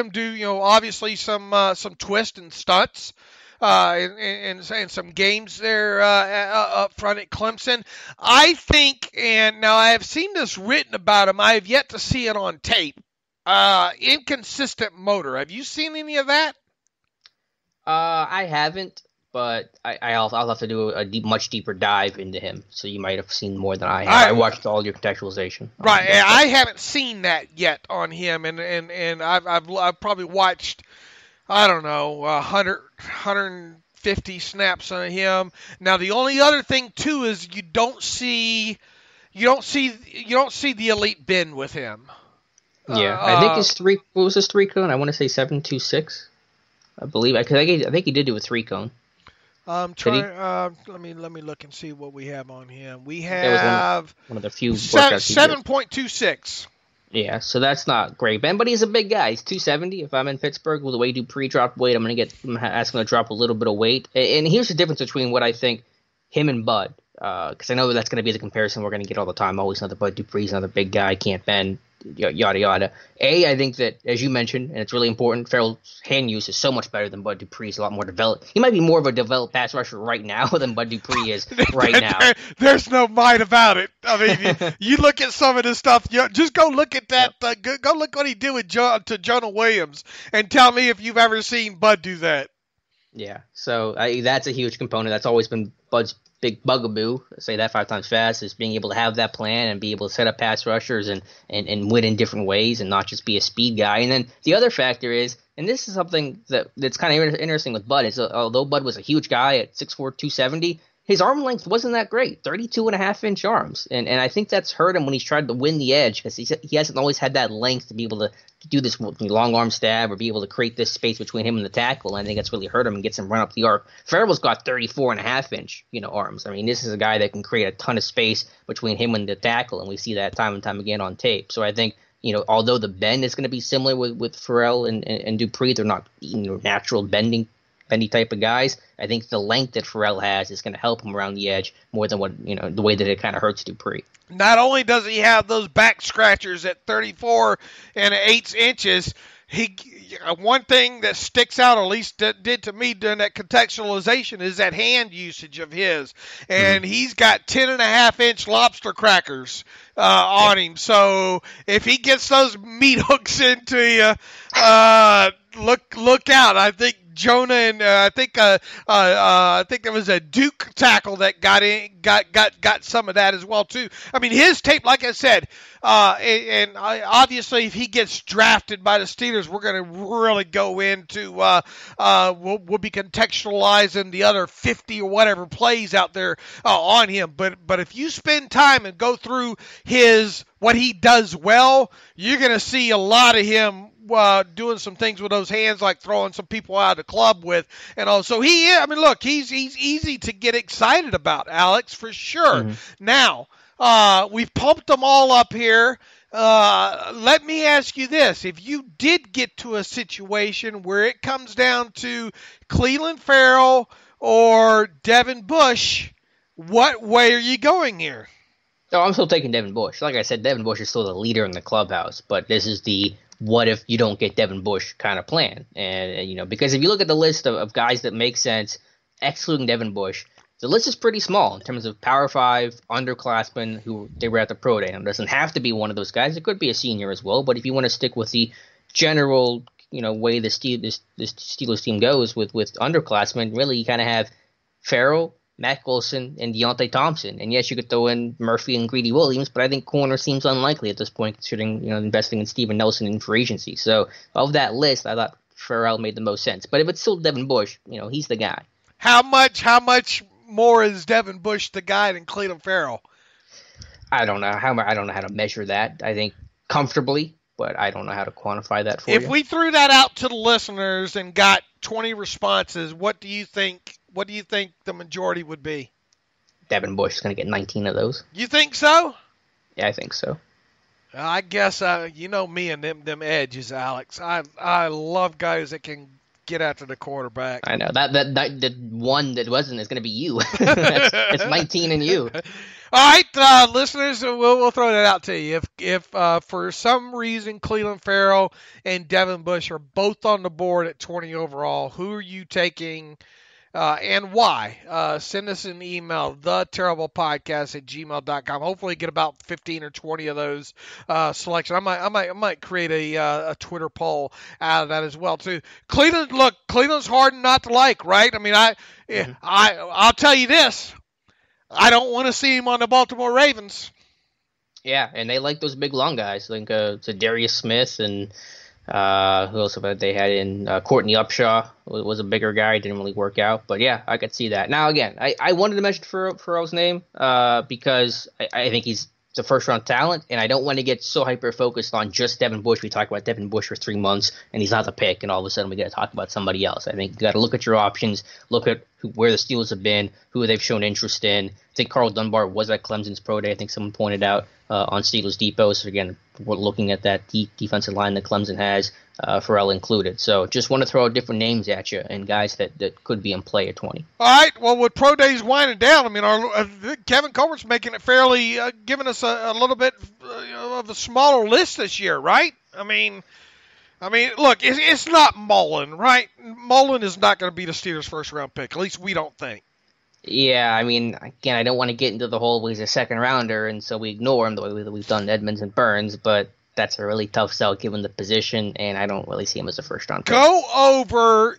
do, obviously some twists and stunts. And some games there up front at Clemson. I think, and now I have seen this written about him, I have yet to see it on tape. Inconsistent motor. Have you seen any of that? I haven't, but I'll have to do a much deeper dive into him. So you might have seen more than I have. I watched all your contextualization. Right, and I haven't seen that yet on him, and I've probably watched, I don't know, 150 snaps on him. Now the only other thing too is you don't see the elite bend with him. Yeah, I think what was his 3-cone? I want to say 7.26. I believe I think he did do a 3-cone. Let me look and see what we have on him. We have one of the few 7.26. Yeah, so that's not great, Ben, but he's a big guy. He's 270. If I'm in Pittsburgh with the way Dupree dropped weight, I'm asking him to drop a little bit of weight. And here's the difference between what I think him and Bud, because I know that's going to be the comparison we're going to get all the time. Always another Bud Dupree's another big guy, can't bend, yada yada. I think that, as you mentioned, and it's really important, Ferrell's hand use is so much better than Bud Dupree's. A lot more developed. He might be more of a developed pass rusher right now than Bud Dupree is right now. There's no might about it. I mean, you look at some of this stuff. Just go look at that. Go look what he did to Jonah Williams, and tell me if you've ever seen Bud do that. Yeah, so that's a huge component. That's always been Bud's big bugaboo, say that 5 times fast, is being able to have that plan and be able to set up pass rushers and win in different ways and not just be a speed guy. And then the other factor is, and this is something that's kind of interesting with Bud, is although Bud was a huge guy at 6'4", 270, his arm length wasn't that great, 32.5-inch arms. And I think that's hurt him when he's tried to win the edge, because he hasn't always had that length to be able to do this long arm stab or be able to create this space between him and the tackle. And I think that's really hurt him and gets him run up the arc. Ferrell's got 34.5-inch, arms. I mean, this is a guy that can create a ton of space between him and the tackle, and we see that time and time again on tape. So I think, although the bend is going to be similar with Ferrell and Dupree, they're not natural bendy type of guys. I think the length that Ferrell has is going to help him around the edge more than what the way that it kind of hurts Dupree. Not only does he have those back scratchers at 34 and 8 inches, one thing that sticks out, or at least did to me during that contextualization, is that hand usage of his. And he's got 10.5-inch lobster crackers on him. So if he gets those meat hooks into you, look out. I think Jonah and I think there was a Duke tackle that got some of that as well too. I mean, his tape, like I said, obviously if he gets drafted by the Steelers, we're going to really go into we'll be contextualizing the other 50 or whatever plays out there on him. But if you spend time and go through what he does well, you're going to see a lot of him doing some things with those hands, like throwing some people out of the club with, and all. So he's easy to get excited about, Alex, for sure. Now, we've pumped them all up here. Let me ask you this. If you did get to a situation where it comes down to Clelin Ferrell or Devin Bush, what way are you going here? Oh, I'm still taking Devin Bush. Like I said, Devin Bush is still the leader in the clubhouse, but this is the what if you don't get Devin Bush kind of plan. And, because if you look at the list of guys that make sense, excluding Devin Bush, the list is pretty small in terms of Power 5 underclassmen who they were at the pro day. It doesn't have to be one of those guys. It could be a senior as well. But if you want to stick with the general, way the Steelers team goes with underclassmen, really you kind of have Ferrell, Matt Wilson, and Deontay Thompson. And yes, you could throw in Murphy and Greedy Williams, but I think corner seems unlikely at this point, considering investing in Steven Nelson in free agency. So of that list, I thought Ferrell made the most sense. But if it's still Devin Bush, he's the guy. How much more is Devin Bush the guy than Clelin Ferrell? I don't know how to measure that. I think comfortably, but I don't know how to quantify that for you. If we threw that out to the listeners and got 20 responses, what do you think the majority would be? Devin Bush is going to get 19 of those. You think so? Yeah, I think so. I guess you know me and them edges, Alex. I love guys that can get after the quarterback. I know that the one that wasn't is going to be you. It's 19 and you. All right, listeners, we'll throw that out to you. If for some reason Clelin Ferrell and Devin Bush are both on the board at 20 overall, who are you taking and why? Send us an email, theterriblepodcast@gmail.com. Hopefully get about 15 or 20 of those selections. I might create a Twitter poll out of that as well too. Cleveland's hard not to like, right? I mean, I'll tell you this. I don't want to see him on the Baltimore Ravens. Yeah, and they like those big long guys. I think it's Darius Smith and who else have they had in? Courtney Upshaw was a bigger guy. Didn't really work out. But yeah, I could see that. Now, again, I wanted to mention Ferrell's name because I think he's the first-round talent, and I don't want to get so hyper-focused on just Devin Bush. We talked about Devin Bush for 3 months, and he's not the pick, and all of a sudden we got to talk about somebody else. I think you got to look at your options, look at where the Steelers have been, who they've shown interest in. I think Carl Dunbar was at Clemson's pro day. I think someone pointed out on Steelers Depot. So, again, we're looking at that defensive line that Clemson has, Ferrell included. So just want to throw different names at you and guys that could be in play at 20. All right. Well, with pro days winding down, I mean, Kevin Colbert's making it fairly, giving us a little bit of a smaller list this year, right? I mean, look, it's not Mullen, right? Mullen is not going to be the Steelers' first-round pick. At least we don't think. Yeah, I mean, again, I don't want to get into the whole he's a second-rounder, and so we ignore him the way that we've done Edmonds and Burns, but that's a really tough sell given the position, and I don't really see him as a first-round pick. Go over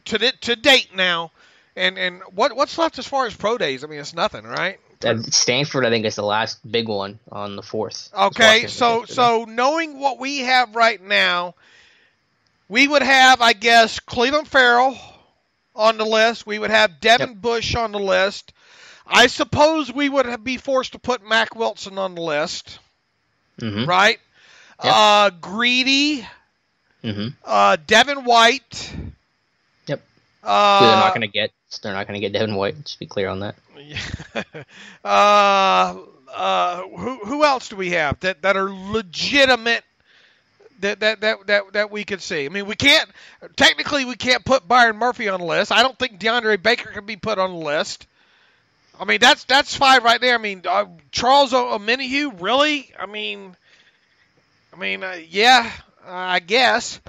to date now, and what's left as far as pro days? I mean, it's nothing, right? Stanford, I think, is the last big one on the 4th. Okay, so knowing what we have right now, we would have, I guess, Clelin Ferrell on the list. We would have Devin Bush on the list. I suppose we would be forced to put Mack Wilson on the list, right? Yep. Greedy, Devin White. Yep. They're not going to get Devin White. Let's be clear on that. Who else do we have that are legitimate that we could see? I mean, we can't put Byron Murphy on the list. I don't think DeAndre Baker can be put on the list. I mean, that's 5 right there. I mean, Charles Omenihu, really? I mean, yeah, I guess.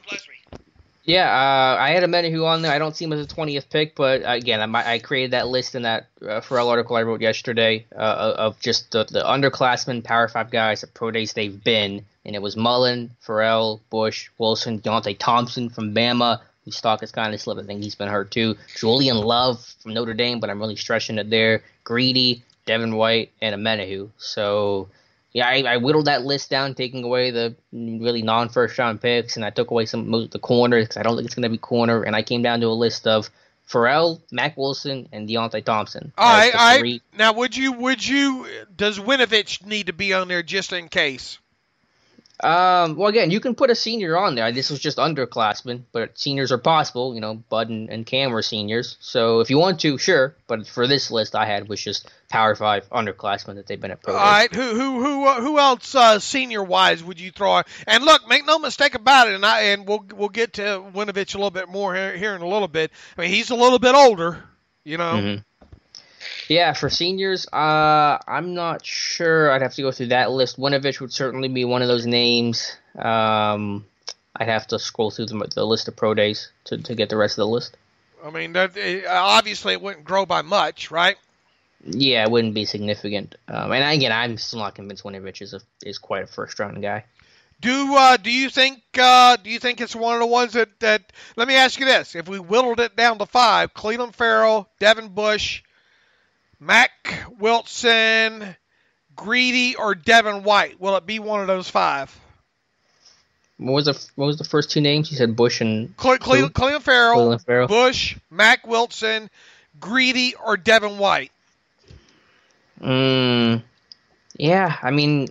Bless me. Yeah, I had Omenihu on there. I don't see him as a 20th pick, but again, I created that list in that Ferrell article I wrote yesterday of just the underclassmen, Power 5 guys at pro days they've been, and it was Mullen, Ferrell, Bush, Wilson, Deontay Thompson from Bama, whose stock is kind of slipped. I think he's been hurt too. Julian Love from Notre Dame, but I'm really stretching it there. Greedy, Devin White, and Omenihu. So yeah, I whittled that list down, taking away the really non-first-round picks, and I took away most of the corners because I don't think it's going to be corner, and I came down to a list of Ferrell, Mack Wilson, and Deontay Thompson. All right. Now, does Winovich need to be on there just in case? Well, again, you can put a senior on there. This was just underclassmen, but seniors are possible. You know, Bud and Cam were seniors. So if you want to, sure. But for this list I had was just Power 5 underclassmen that they've been at pro days. All right, who else senior wise would you throw? And look, make no mistake about it. And we'll get to Winovich a little bit more here in a little bit. I mean, he's a little bit older, you know. Mm-hmm. Yeah, for seniors, I'm not sure. I'd have to go through that list. Winovich would certainly be one of those names. I'd have to scroll through the list of pro days to get the rest of the list. I mean, obviously it wouldn't grow by much, right? Yeah, it wouldn't be significant. And again, I'm still not convinced Winovich is quite a first-round guy. Do you think it's one of the ones that let me ask you this: if we whittled it down to 5, Clelin Ferrell, Devin Bush, Mack Wilson, Greedy, or Devin White, will it be one of those 5? What was the first 2 names? You said Bush and Clelin Ferrell, Bush, Mack Wilson, Greedy, or Devin White? Yeah, I mean,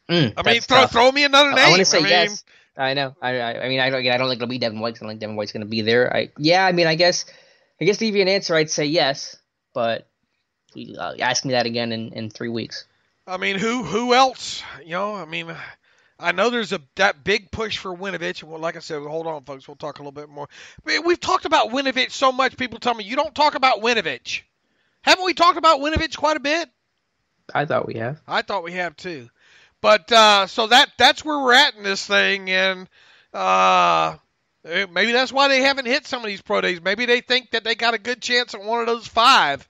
throw me another name. I want to say yes. I know. I mean, I don't think it'll be Devin White. I don't think Devin White's going to be there. I guess to give you an answer, I'd say yes, but ask me that again in 3 weeks. I mean, who else? I mean, I know there's that big push for Winovich. Well, like I said, hold on, folks. We'll talk a little bit more. We've talked about Winovich so much. People tell me you don't talk about Winovich. Haven't we talked about Winovich quite a bit? I thought we have. I thought we have too. But so that's where we're at in this thing, and maybe that's why they haven't hit some of these pro days. Maybe they think that they got a good chance at one of those 5.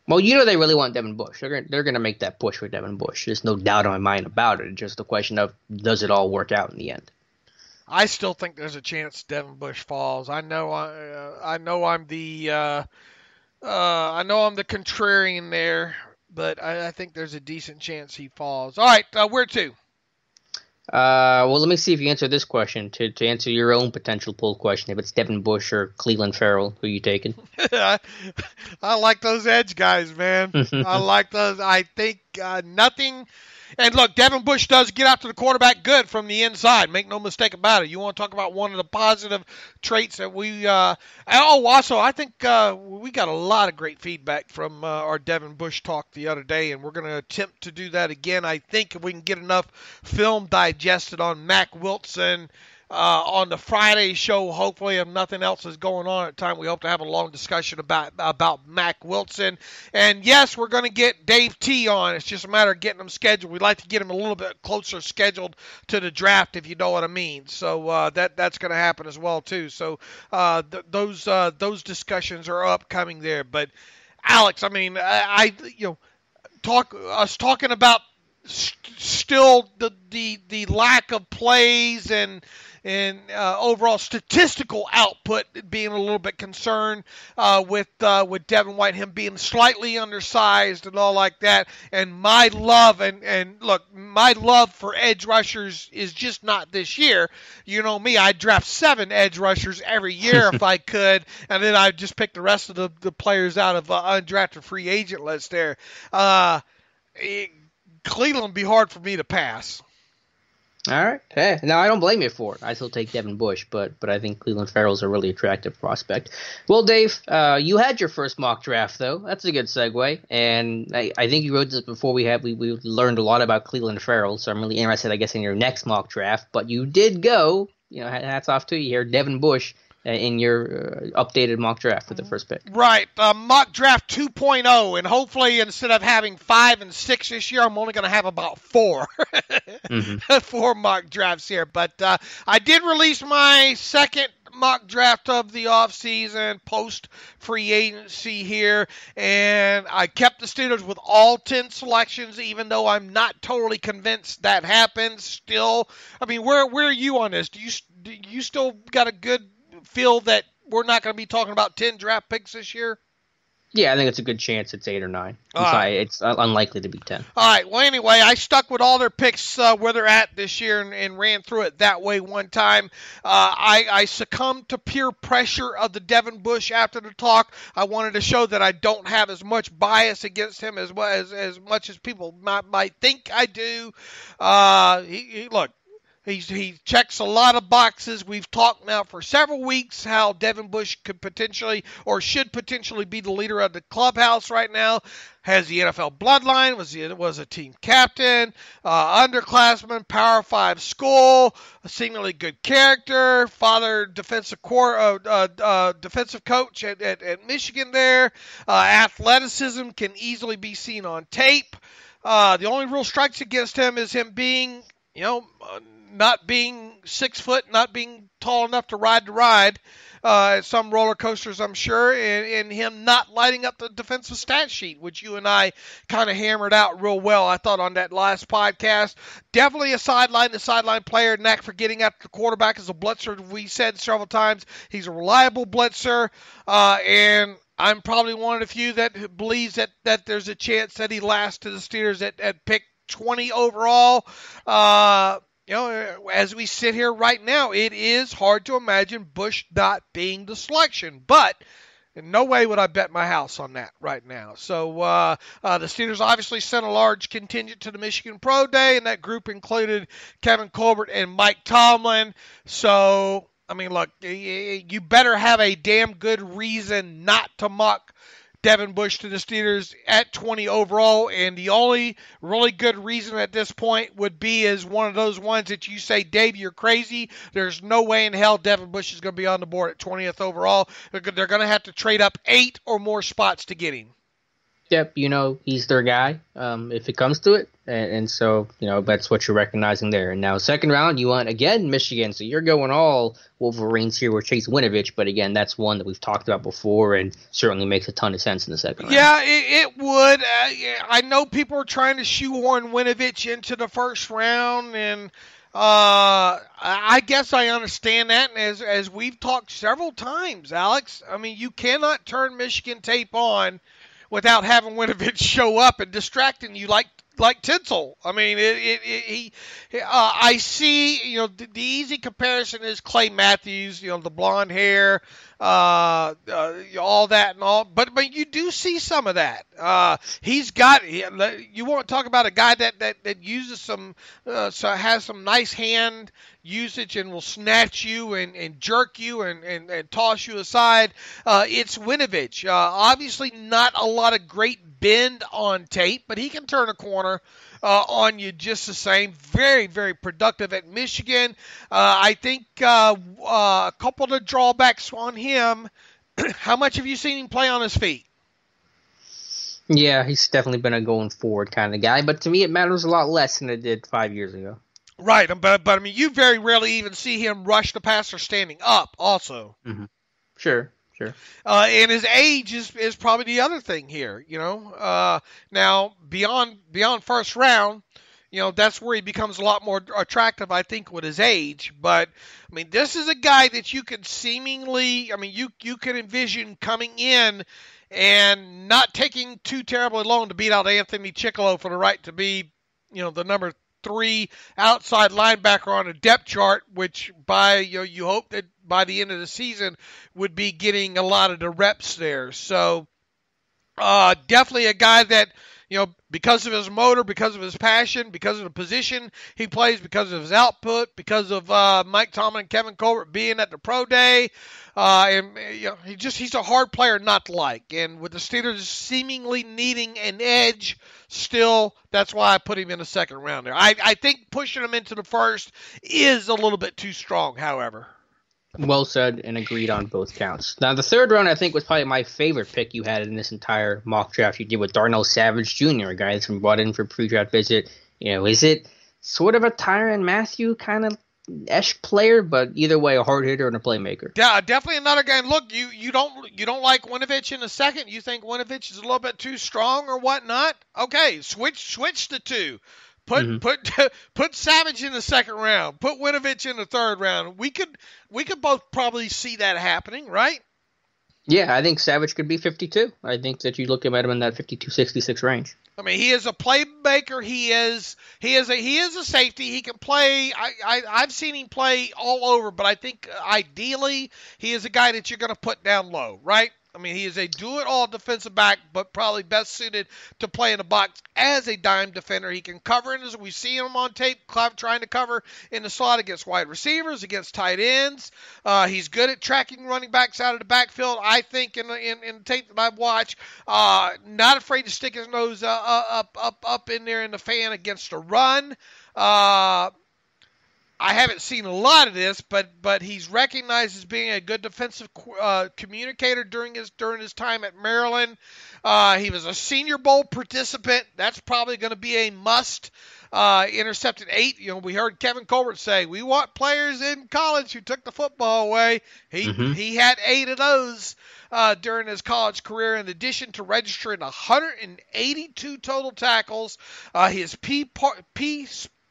Well, they really want Devin Bush. They're gonna make that push for Devin Bush. There's no doubt in my mind about it. It's just a question of, does it all work out in the end? I still think there's a chance Devin Bush falls. I know I'm the contrarian there, but I think there's a decent chance he falls. All right, where to? Well, let me see if you answer this question to answer your own potential poll question. If it's Devin Bush or Clelin Ferrell, who you taking? I like those edge guys, man. I like those. I think nothing. And look, Devin Bush does get out to the quarterback good from the inside. Make no mistake about it. You want to talk about one of the positive traits that we also, I think we got a lot of great feedback from our Devin Bush talk the other day, and we're going to attempt to do that again. I think if we can get enough film digested on Mack Wilson on the Friday show, hopefully, if nothing else is going on at the time, we hope to have a long discussion about Mack Wilson. And yes, we're going to get Dave T on. It's just a matter of getting him scheduled. We'd like to get him a little bit closer scheduled to the draft, if you know what I mean. So that's going to happen as well too. So those discussions are upcoming there. But Alex, I mean, talking about still the lack of plays and overall statistical output being a little bit concerned with Devin White, him being slightly undersized and all like that. And my love my love for edge rushers is just not this year. You know me, I'd draft 7 edge rushers every year if I could, and then I'd just pick the rest of the players out of undrafted free agent list there. Cleveland would be hard for me to pass. All right. Hey, no, I don't blame you for it. I still take Devin Bush, but I think Clelin Ferrell's a really attractive prospect. Well, Dave, you had your first mock draft, though. That's a good segue. And I think you wrote this before we learned a lot about Clelin Ferrell, so I'm really interested, I guess, in your next mock draft. But you did go, hats off to you here, Devin Bush, in your updated mock draft for the first pick. Right. Mock draft 2.0, and hopefully instead of having 5 and 6 this year, I'm only going to have about 4. 4 mock drafts here. But I did release my second mock draft of the offseason, post-free agency here, and I kept the Steelers with all 10 selections, even though I'm not totally convinced that happens still. I mean, where are you on this? Do you still got a good feel that we're not going to be talking about 10 draft picks this year? Yeah, I think it's a good chance it's 8 or 9. It's unlikely to be 10. All right. Well, anyway, I stuck with all their picks where they're at this year and ran through it that way one time. I succumbed to peer pressure of the Devin Bush after the talk. I wanted to show that I don't have as much bias against him as much as people might think I do. Look. He checks a lot of boxes. We've talked now for several weeks how Devin Bush could potentially or should potentially be the leader of the clubhouse right now. Has the NFL bloodline, was a team captain, underclassman, Power 5 school, a seemingly good character, father defensive coach at Michigan there. Athleticism can easily be seen on tape. The only real strikes against him is him being, not being 6 foot, not being tall enough to ride some roller coasters, I'm sure, and him not lighting up the defensive stat sheet, which you and I kind of hammered out real well, I thought, on that last podcast. Definitely a sideline player, knack for getting at the quarterback as a blitzer. We said several times he's a reliable blitzer, and I'm probably one of the few that believes that there's a chance that he lasts to the Steelers at pick 20 overall. As we sit here right now, it is hard to imagine Bush not being the selection, but in no way would I bet my house on that right now. So the Steelers obviously sent a large contingent to the Michigan Pro Day, and that group included Kevin Colbert and Mike Tomlin. So, I mean, look, you better have a damn good reason not to mock Devin Bush to the Steelers at 20 overall, and the only really good reason at this point would be as one of those ones that you say, Dave, you're crazy. There's no way in hell Devin Bush is going to be on the board at 20th overall. They're going to have to trade up 8 or more spots to get him. Yep, he's their guy if it comes to it. And so, that's what you're recognizing there. And now, second round, you want, again, Michigan. So you're going all Wolverines here with Chase Winovich. But, again, that's one that we've talked about before and certainly makes a ton of sense in the second round. Yeah, it would. I know people are trying to shoehorn Winovich into the first round. And I guess I understand that. And as we've talked several times, Alex, I mean, you cannot turn Michigan tape on without having Winovich show up and distracting you like tinsel. I mean, I see, the easy comparison is Clay Matthews, the blonde hair, all that and all. But you do see some of that. You want to talk about a guy that uses has some nice hand usage and will snatch you and jerk you and toss you aside. It's Winovich. Obviously not a lot of great bend on tape, but he can turn a corner on you just the same. Very, very productive at Michigan. I think a couple of the drawbacks on him. How much have you seen him play on his feet? Yeah, he's definitely been a going forward kind of guy, but to me it matters a lot less than it did 5 years ago. Right, but I mean, you very rarely even see him rush the passer standing up also. Mm-hmm. Sure. And his age is probably the other thing here, Now, beyond first round, that's where he becomes a lot more attractive, I think, with his age. But, I mean, this is a guy that you could seemingly, you could envision coming in and not taking too terribly long to beat out Anthony Chickalo for the right to be, the number 3 outside linebacker on a depth chart, which you hope that by the end of the season would be getting a lot of the reps there. So definitely a guy that, because of his motor, because of his passion, because of the position he plays, because of his output, because of Mike Tomlin and Kevin Colbert being at the pro day, he's a hard player not to like. And with the Steelers seemingly needing an edge still, that's why I put him in the second round there. I think pushing him into the first is a little bit too strong, however. Well said and agreed on both counts. Now, the third round, I think, was probably my favorite pick you had in this entire mock draft you did with Darnell Savage Jr., a guy that's been brought in for pre-draft visit. Is it sort of a Tyrann Mathieu kind of esh player, but either way, a hard hitter and a playmaker? Yeah, definitely another guy. And look, you don't like Winovich in the second. You think Winovich is a little bit too strong or whatnot? Okay, switch the two. Put Savage in the second round. Put Winovich in the third round. We could both probably see that happening, right? Yeah, I think Savage could be 52. I think that you look at him in that 52-66 range. I mean, he is a playmaker. He is a safety. He can play. I've seen him play all over, but I think ideally he is a guy that you're going to put down low, right? I mean, he is a do-it-all defensive back, but probably best suited to play in the box as a dime defender. He can cover, and as we see him on tape, trying to cover in the slot against wide receivers, against tight ends. He's good at tracking running backs out of the backfield, I think, in the tape that I've watched. Not afraid to stick his nose up in there in the fan against a run. I haven't seen a lot of this, but he's recognized as being a good defensive communicator during his time at Maryland. He was a Senior Bowl participant. That's probably going to be a must. Intercepted 8. We heard Kevin Colbert say, we want players in college who took the football away. He had 8 of those during his college career, in addition to registering 182 total tackles. His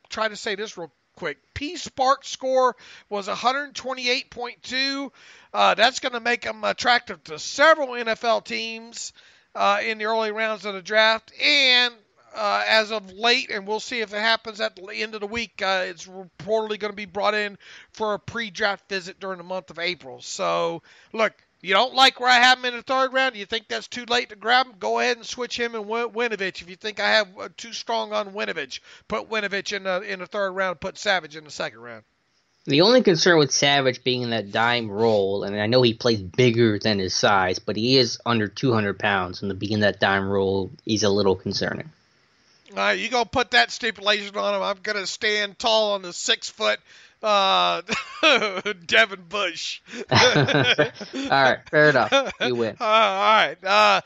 try to say this real quick. P-Spark score was 128.2. That's going to make him attractive to several NFL teams in the early rounds of the draft. And as of late, and we'll see if it happens at the end of the week, it's reportedly going to be brought in for a pre-draft visit during the month of April. So, look, you don't like where I have him in the third round? You think that's too late to grab him? Go ahead and switch him and Winovich. If you think I have too strong on Winovich, put Winovich in the third round, put Savage in the second round. The only concern with Savage being in that dime role, and I know he plays bigger than his size, but he is under 200 pounds, and to be in that dime role, he's a little concerning. All right, you gonna put that stipulation on him? I'm gonna stand tall on the 6 foot Devin Bush. All right, fair enough. You win. All right.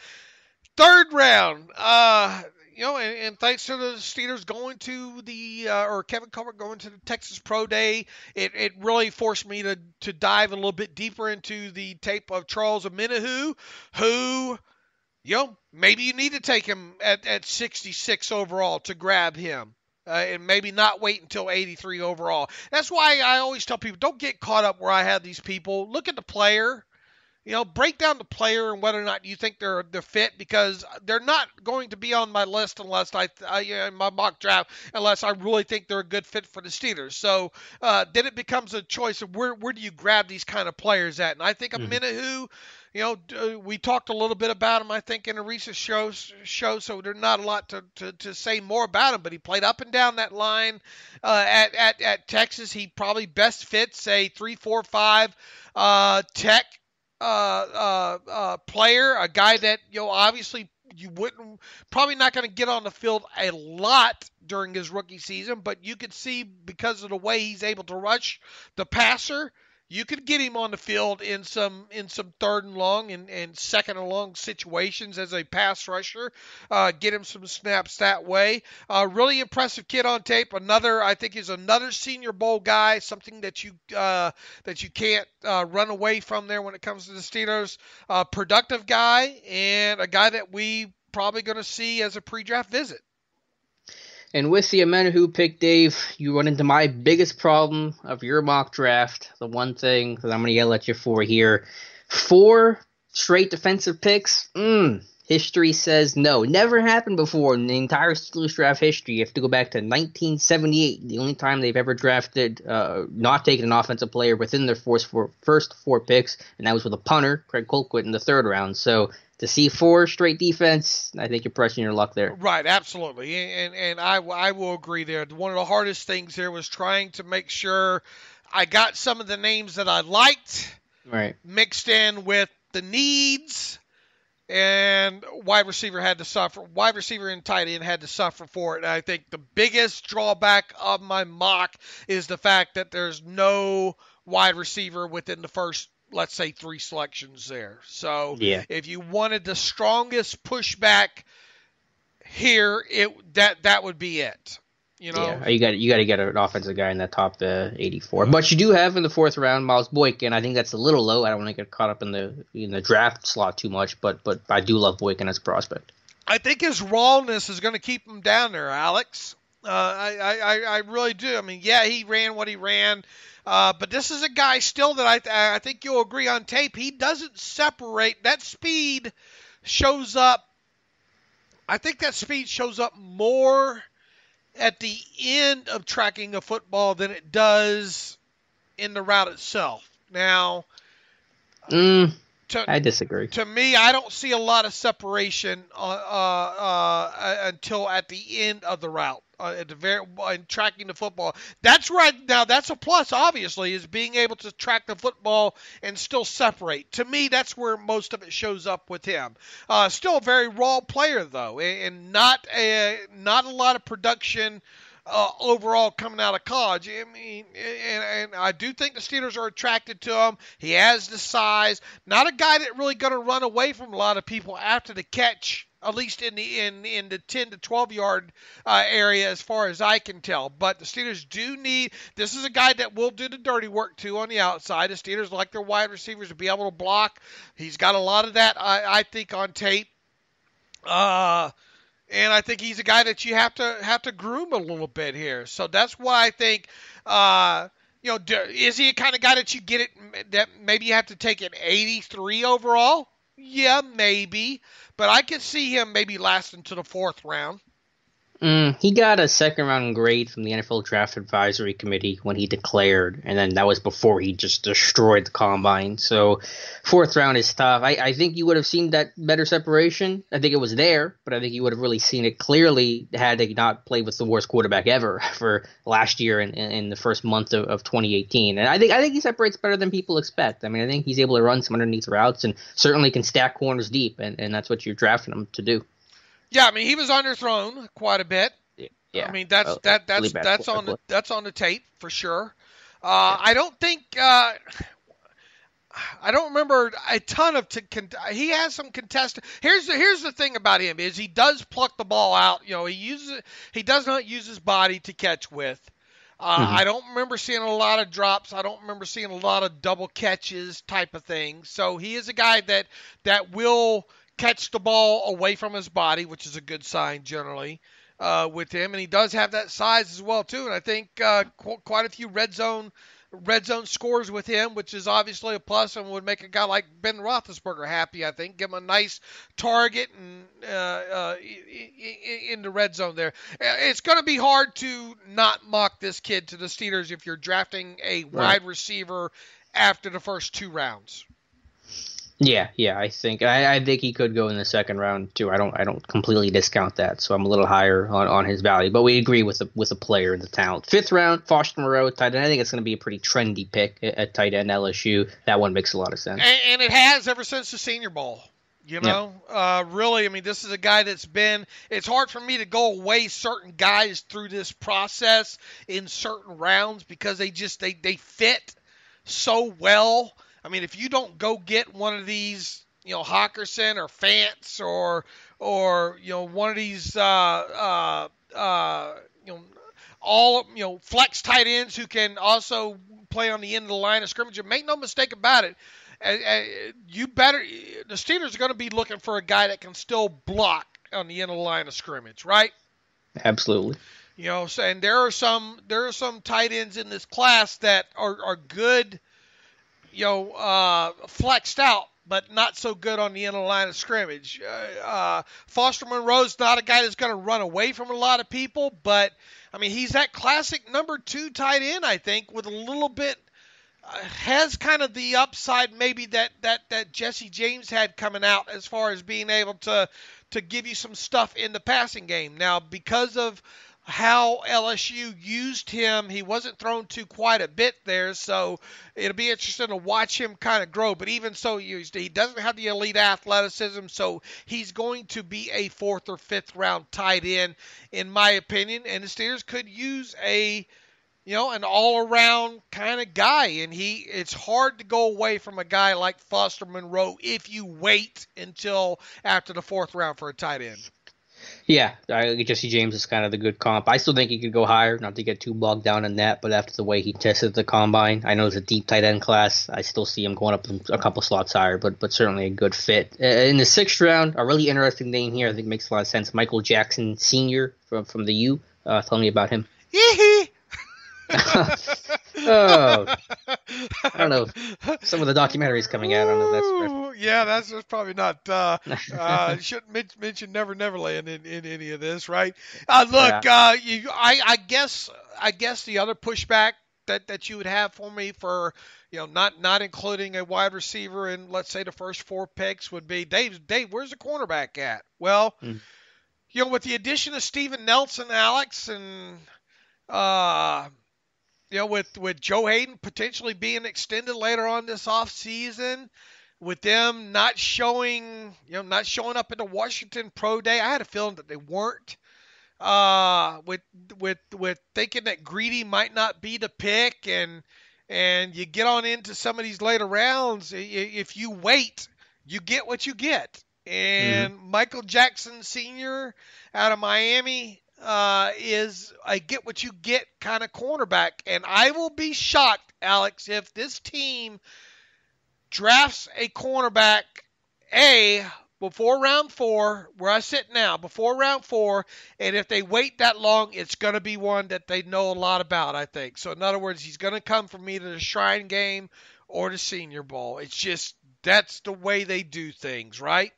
Third round. And thanks to the Steelers going to or Kevin Colbert going to the Texas Pro Day, it really forced me to dive a little bit deeper into the tape of Charles Omenihu, who, maybe you need to take him at 66 overall to grab him. And maybe not wait until 83 overall. That's why I always tell people, don't get caught up where I have these people. Look at the player. Break down the player and whether or not you think they're fit, because they're not going to be on my list unless in my mock draft, unless I really think they're a good fit for the Steelers. So then it becomes a choice of where do you grab these kind of players at. And I think Omenihu, we talked a little bit about him, I think, in a recent show, so there's not a lot to say more about him, but he played up and down that line at Texas. He probably best fits a 3-4-5 tech player, a guy that, obviously you probably not going to get on the field a lot during his rookie season, but you could see, because of the way he's able to rush the passer, you could get him on the field in some third and long and second and long situations as a pass rusher. Get him some snaps that way. Really impressive kid on tape. I think is another Senior Bowl guy. Something that you can't run away from there when it comes to the Steelers. Productive guy, and a guy that we probably going to see as a pre-draft visit. And with the Omenihu pick, Dave, you run into my biggest problem of your mock draft. The one thing that I'm going to yell at you for here. 4 straight defensive picks? History says no. Never happened before in the entire Steelers draft history. You have to go back to 1978, the only time they've ever drafted, not taken an offensive player within their first 4 picks, and that was with a punter, Craig Colquitt, in the 3rd round. So to see 4 straight defense, I think you're pressing your luck there. Right, absolutely. And I will agree there. One of the hardest things there was trying to make sure I got some of the names that I liked, right, mixed in with the needs, and wide receiver had to suffer. Wide receiver and tight end had to suffer for it. And I think the biggest drawback of my mock is the fact that there's no wide receiver within the first, let's say, 3 selections there. So if you wanted the strongest pushback here, that would be it. Yeah, you got to get an offensive guy in that top 84. But you do have in the 4th round Miles Boykin. I think that's a little low. I don't want to get caught up in the draft slot too much, but I do love Boykin as a prospect. I think his rawness is going to keep him down there, Alex. I really do. I mean, yeah, he ran what he ran. But this is a guy still that I think you'll agree on tape. He doesn't separate. That speed shows up. I think that speed shows up more at the end of tracking a football than it does in the route itself. Now, I disagree. To me, I don't see a lot of separation until at the end of the route. At the in tracking the football. That's right. Now, that's a plus, obviously, is being able to track the football and still separate. To me, that's where most of it shows up with him. Still a very raw player, though, and not a lot of production overall coming out of college. I mean, and I do think the Steelers are attracted to him. He has the size. Not a guy that really going to run away from a lot of people after the catch, at least in the 10 to 12 yard area, as far as I can tell. But the Steelers do need. This is a guy that will do the dirty work too on the outside. The Steelers like their wide receivers to be able to block. He's got a lot of that, I think, on tape. And I think he's a guy that you have to groom a little bit here. So that's why I think. Is he a kind of guy that you get it that maybe you have to take an 83 overall? Yeah, maybe. But I could see him maybe lasting to the 4th round. He got a second round grade from the NFL Draft Advisory Committee when he declared, and then that was before he just destroyed the combine. So, fourth round is tough. I think you would have seen that better separation. I think it was there, but I think you would have really seen it clearly had he not played with the worst quarterback ever for last year in the first month of 2018. And I think he separates better than people expect. I mean, I think he's able to run some underneath routes and certainly can stack corners deep, and that's what you're drafting him to do. Yeah, I mean he was underthrown quite a bit. Yeah, I mean that's on the tape for sure. I don't think I don't remember a ton of. He has some contested. Here's the thing about him is he does pluck the ball out. You know he does not use his body to catch with. I don't remember seeing a lot of drops. I don't remember seeing a lot of double catches type of thing. So he is a guy that will catch the ball away from his body, which is a good sign generally with him. And he does have that size as well, too. And I think quite a few red zone scores with him, which is obviously a plus and would make a guy like Ben Roethlisberger happy, I think. Give him a nice target and in the red zone there. It's going to be hard to not mock this kid to the Steelers if you're drafting a wide receiver after the first 2 rounds. Yeah, I think he could go in the second round too. I don't completely discount that, so I'm a little higher on his value. But we agree with the player and the talent. Fifth round, Foster Moreau, tight end. I think it's going to be a pretty trendy pick at tight end LSU. That one makes a lot of sense. And it has ever since the Senior Bowl. You know, really, I mean, this is a guy that's been. It's hard for me to go away certain guys through this process in certain rounds because they fit so well. I mean, if you don't go get one of these, you know, Hawkinson or Fance or you know one of these flex tight ends who can also play on the end of the line of scrimmage, and make no mistake about it, the Steelers are going to be looking for a guy that can still block on the end of the line of scrimmage, right? Absolutely. You know, and there are some tight ends in this class that are good. You know, flexed out, but not so good on the end of the line of scrimmage. Foster Monroe's not a guy that's going to run away from a lot of people, but, I mean, he's that classic number 2 tight end, I think, with a little bit, has kind of the upside maybe that Jesse James had coming out as far as being able to give you some stuff in the passing game. Now, because of how LSU used him, he wasn't thrown to quite a bit there, so it'll be interesting to watch him kind of grow. But even so, he doesn't have the elite athleticism, so he's going to be a 4th or 5th round tight end, in my opinion. And the Steelers could use an all-around kind of guy, and it's hard to go away from a guy like Foster Monroe if you wait until after the 4th round for a tight end. Yeah, Jesse James is kind of the good comp. I still think he could go higher, not to get too bogged down in that, but after the way he tested the combine, I know it's a deep tight end class. I still see him going up a couple slots higher, but certainly a good fit. In the 6th round, a really interesting name here, I think makes a lot of sense. Michael Jackson Sr. from the U. Tell me about him. Oh, I don't know. Some of the documentaries coming out. I don't know if that's yeah, that's probably not. Shouldn't mention Never Neverland in any of this, right? Look, I guess the other pushback that you would have for me for not including a wide receiver in, let's say, the first 4 picks would be Dave. Where's the cornerback at? Well, with the addition of Steven Nelson, Alex, and with Joe Hayden potentially being extended later on this offseason, with them not showing up at the Washington Pro Day, I had a feeling that they weren't. With thinking that Greedy might not be the pick, and you get on into some of these later rounds, if you wait, you get what you get. And Michael Jackson Sr. out of Miami is a get what you get kind of cornerback. And I will be shocked, Alex, if this team drafts a cornerback before round 4, where I sit now, before round 4, and if they wait that long, it's going to be one that they know a lot about, I think. So, in other words, he's going to come from either the Shrine Game or the Senior Bowl. It's just, that's the way they do things, right?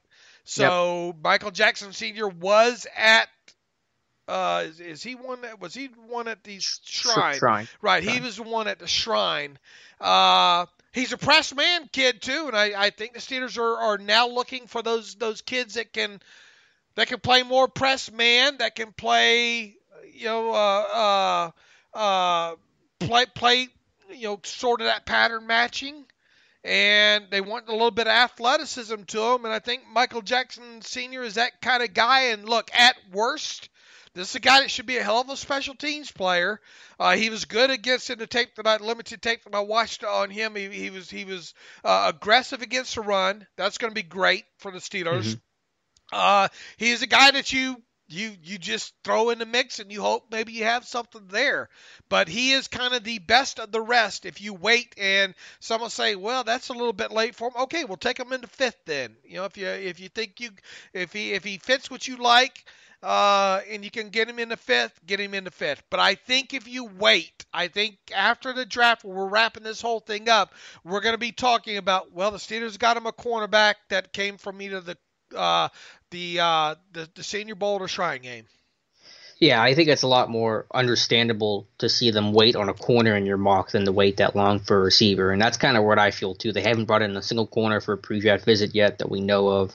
So, Michael Jackson Sr. was at Is he one that was he one at the Shrine? Shrine. Right, Shrine. he was the one at the Shrine. He's a press man kid too, and I think the Steelers are now looking for those kids that can play more press man, that can play play sort of that pattern matching. And they want a little bit of athleticism to him, and I think Michael Jackson Sr. is that kind of guy. And look, at worst, this is a guy that should be a hell of a special teams player. He was good against in the limited tape that I watched on him. He was aggressive against the run. That's going to be great for the Steelers. He's a guy that you just throw in the mix and you hope maybe you have something there. But he is kind of the best of the rest. If you wait and someone say, well, that's a little bit late for him, okay, we'll take him into fifth then. If you think if he fits what you like, and you can get him into fifth, get him into fifth. But I think if you wait, I think after the draft, where we're wrapping this whole thing up, we're going to be talking about, well, the Steelers got him a cornerback that came from either the Senior Bowl or Shrine game. Yeah, I think it's a lot more understandable to see them wait on a corner in your mock than to wait that long for a receiver. And that's kind of what I feel, too. They haven't brought in a single corner for a pre-draft visit yet that we know of.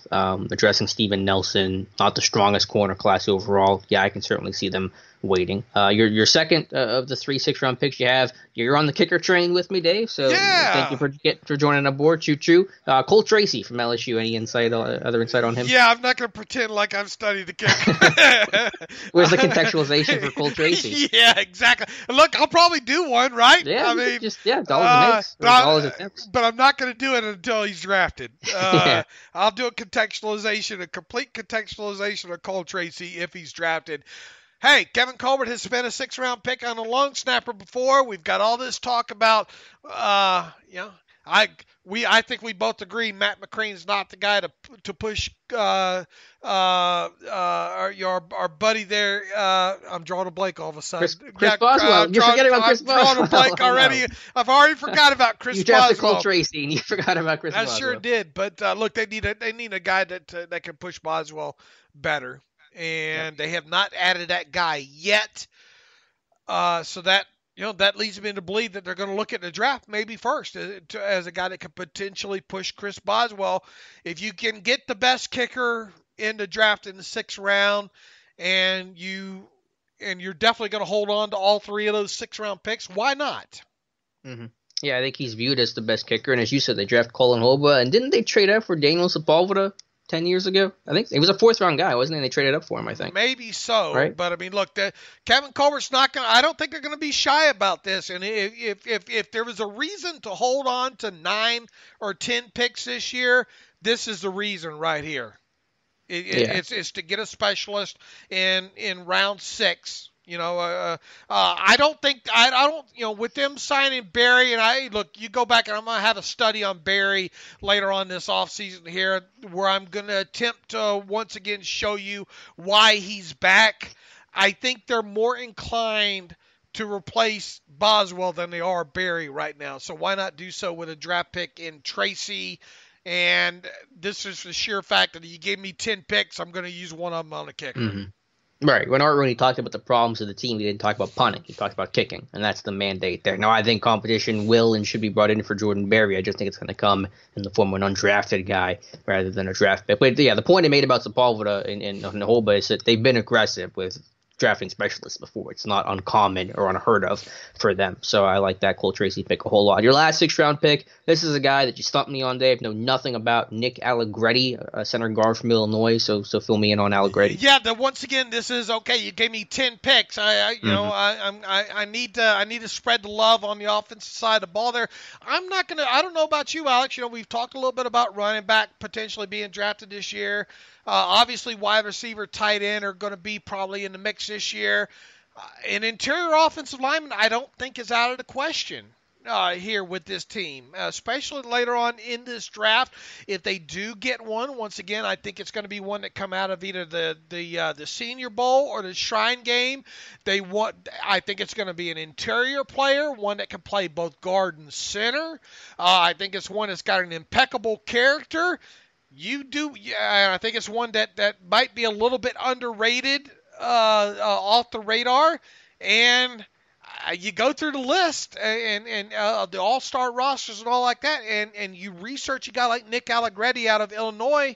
Addressing Steven Nelson, not the strongest corner class overall. Yeah, I can certainly see them waiting. Your second of the 3 6-round picks you have, you're on the kicker train with me, Dave. So Thank you for joining aboard. Choo-choo. Cole Tracy from LSU. Any other insight on him? Yeah, I'm not going to pretend like I've studied the kicker. Where's the contextualization for Cole Tracy? Yeah, exactly. Look, I'll probably do one, right? Yeah, I mean, dollars a mix. But I'm not going to do it until he's drafted. I'll do a complete contextualization of Cole Tracy if he's drafted. Hey, Kevin Colbert has spent a 6-round pick on a long snapper before. We've got all this talk about, I think we both agree Matt McCrean's not the guy to push our buddy there. I'm drawing a blank all of a sudden. Chris Boswell. You're forgetting about Chris Boswell. I'm drawing a blank already. No. I've already forgot about Chris Boswell. You drafted Cole Tracy and you forgot about Chris Boswell. I sure did. But look, they need a guy that can push Boswell better. And they have not added that guy yet. So that leads me to believe that they're going to look at the draft maybe first as a guy that could potentially push Chris Boswell. If you can get the best kicker in the draft in the 6th round, and you're definitely going to hold on to all 3 of those 6-round picks, why not? Mm-hmm. Yeah, I think he's viewed as the best kicker. And as you said, they draft Clelin Ferrell, and didn't they trade up for Daniel Sepulveda 10 years ago? I think he was a 4th-round guy, wasn't he? They traded up for him, I think. Maybe so, right? But I mean, look, Kevin Colbert's not going to – I don't think they're going to be shy about this. And if there was a reason to hold on to 9 or 10 picks this year, this is the reason right here. It's to get a specialist in round 6. I don't, with them signing Barry, and you go back and I'm going to have a study on Barry later on this offseason here where I'm going to attempt to once again show you why he's back. I think they're more inclined to replace Boswell than they are Barry right now. So why not do so with a draft pick in Tracy? And this is the sheer fact that you gave me 10 picks, I'm going to use one of them on a kicker. Mm-hmm. Right. When Art Rooney talked about the problems of the team, he didn't talk about punting. He talked about kicking, and that's the mandate there. Now, I think competition will and should be brought in for Jordan Berry. I just think it's going to come in the form of an undrafted guy rather than a draft pick. But, yeah, the point I made about Sepulveda and Nahoba is that they've been aggressive with drafting specialists before. It's not uncommon or unheard of for them. So I like that Cole Tracy pick a whole lot. Your last 6th-round pick, this is a guy that you stumped me on, Dave. Know nothing about. Nick Allegretti, a center guard from Illinois. So fill me in on Allegretti. Yeah, once again, this is okay. You gave me 10 picks. I need to spread the love on the offensive side of the ball there. I'm not gonna. I don't know about you, Alex. We've talked a little bit about running back potentially being drafted this year. Obviously, wide receiver, tight end are going to be probably in the mix this year. An interior offensive lineman, I don't think is out of the question here with this team, especially later on in this draft. If they do get one, once again, I think it's going to be one that come out of either the Senior Bowl or the Shrine game. I think it's going to be an interior player, one that can play both guard and center. I think it's one that's got an impeccable character. I think it's one that might be a little bit underrated off the radar, and you go through the list and the all-star rosters and all like that, and you research a guy like Nick Allegretti out of Illinois.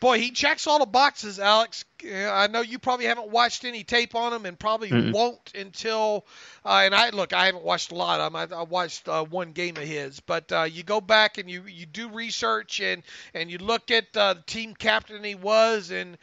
Boy, he checks all the boxes, Alex. I know you probably haven't watched any tape on him and probably won't until and I haven't watched a lot of him. I watched one game of his. But you go back and you do research and you look at the team captain he was, and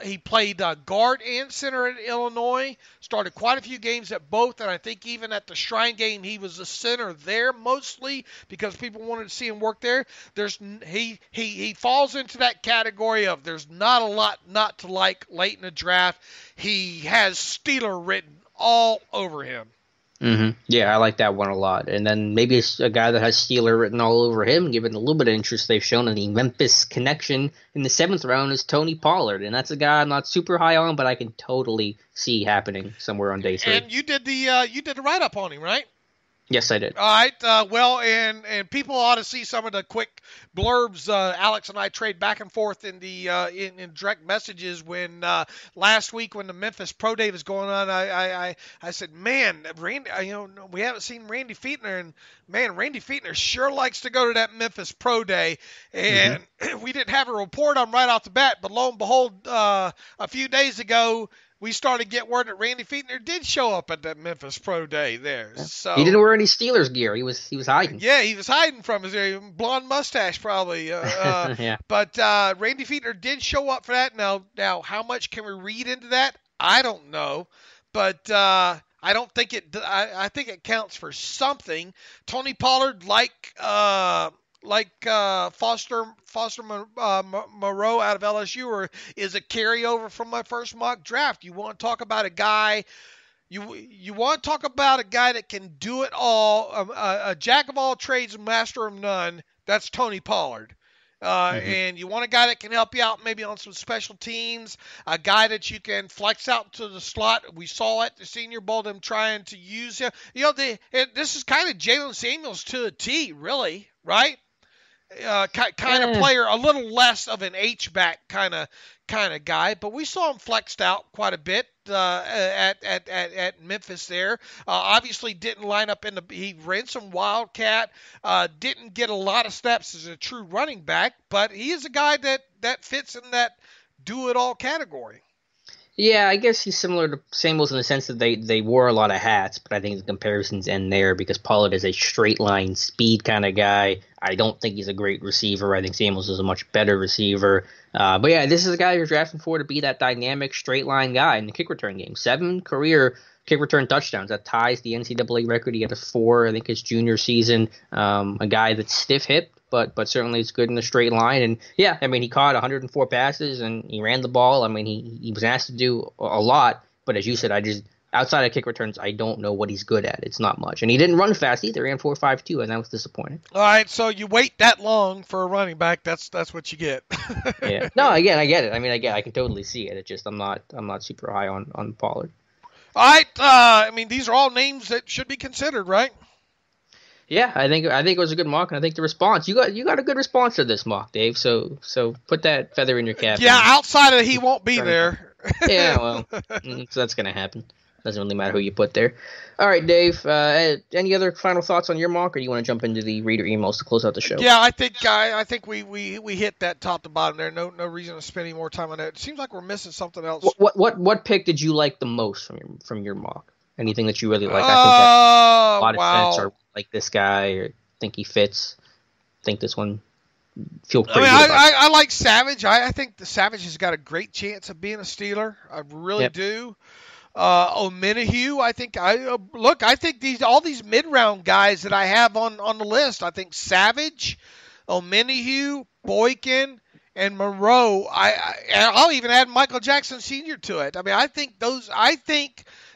he played guard and center at Illinois, started quite a few games at both, and I think even at the Shrine game he was the center there mostly because people wanted to see him work there. He falls into that category of there's not a lot not to like late in the draft. He has Steeler written all over him. Mm-hmm. Yeah, I like that one a lot. And then maybe it's a guy that has Steeler written all over him, given a little bit of interest they've shown in the Memphis connection in the 7th round, is Tony Pollard. And that's a guy I'm not super high on, but I can totally see happening somewhere on day 3. And you did the write-up on him, right? Yes, I did. All right. Well, and people ought to see some of the quick blurbs Alex and I trade back and forth in the in direct messages when last week when the Memphis Pro Day was going on. I said, man, Randy, we haven't seen Randy Fietner, and man, Randy Fietner sure likes to go to that Memphis Pro Day, and we didn't have a report on right off the bat, but lo and behold, a few days ago, we started to get word that Randy Fietner did show up at that Memphis Pro Day there. Yeah. So he didn't wear any Steelers gear. He was hiding. Yeah, he was hiding from his blonde mustache probably. Yeah. But Randy Fietner did show up for that. Now, how much can we read into that? I don't know. But I don't think it. I think it counts for something. Tony Pollard, like Foster Moreau out of LSU, is a carryover from my first mock draft. You want to talk about a guy, you want to talk about a guy that can do it all, a jack of all trades, master of none. That's Tony Pollard. And you want a guy that can help you out maybe on some special teams, a guy that you can flex out to the slot. We saw at the Senior Bowl them trying to use him. This is kind of Jalen Samuels to a T, really, right? Kind of player, a little less of an H-back kind of guy, but we saw him flexed out quite a bit at Memphis there. Obviously didn't line up he ran some wildcat, didn't get a lot of snaps as a true running back, but he is a guy that fits in that do-it-all category. Yeah, I guess he's similar to Samuels in the sense that they wore a lot of hats, but I think the comparisons end there because Pollard is a straight line speed kind of guy. I don't think he's a great receiver. I think Samuels is a much better receiver. But yeah, this is a guy you're drafting for to be that dynamic straight line guy in the kick return game. 7 career kick return touchdowns. That ties the NCAA record. He had 4, I think, his junior season. A guy that's stiff-hipped, but certainly is good in the straight line. And yeah, I mean, he caught 104 passes and he ran the ball. I mean, he was asked to do a lot. But as you said, outside of kick returns, I don't know what he's good at. It's not much. And he didn't run fast either. He ran 4.52, and that was disappointing. All right, so you wait that long for a running back, that's what you get. Yeah. No, again, I get it. I mean, I can totally see it. It's just I'm not super high on Pollard. All right. I mean, these are all names that should be considered, right? Yeah, I think it was a good mock, and I think the response you got a good response to this mock, Dave. So put that feather in your cap. Yeah, outside of he won't be there. Yeah, well, so that's gonna happen. Doesn't really matter who you put there. All right, Dave. Any other final thoughts on your mock, or do you want to jump into the reader emails to close out the show? Yeah, I think we hit that top to bottom there. No reason to spend any more time on that. It seems like we're missing something else. What pick did you like the most from your mock? Anything that you really like? I think that a lot of fans are like this guy, or think he fits. Think this one. Feel pretty good about I like Savage. I think the Savage has got a great chance of being a Steeler. I really do. Omenahue, I think all these mid-round guys that I have on the list, I think Savage, Omenahue, Boykin, and Moreau. I'll even add Michael Jackson Sr. to it. I mean, I think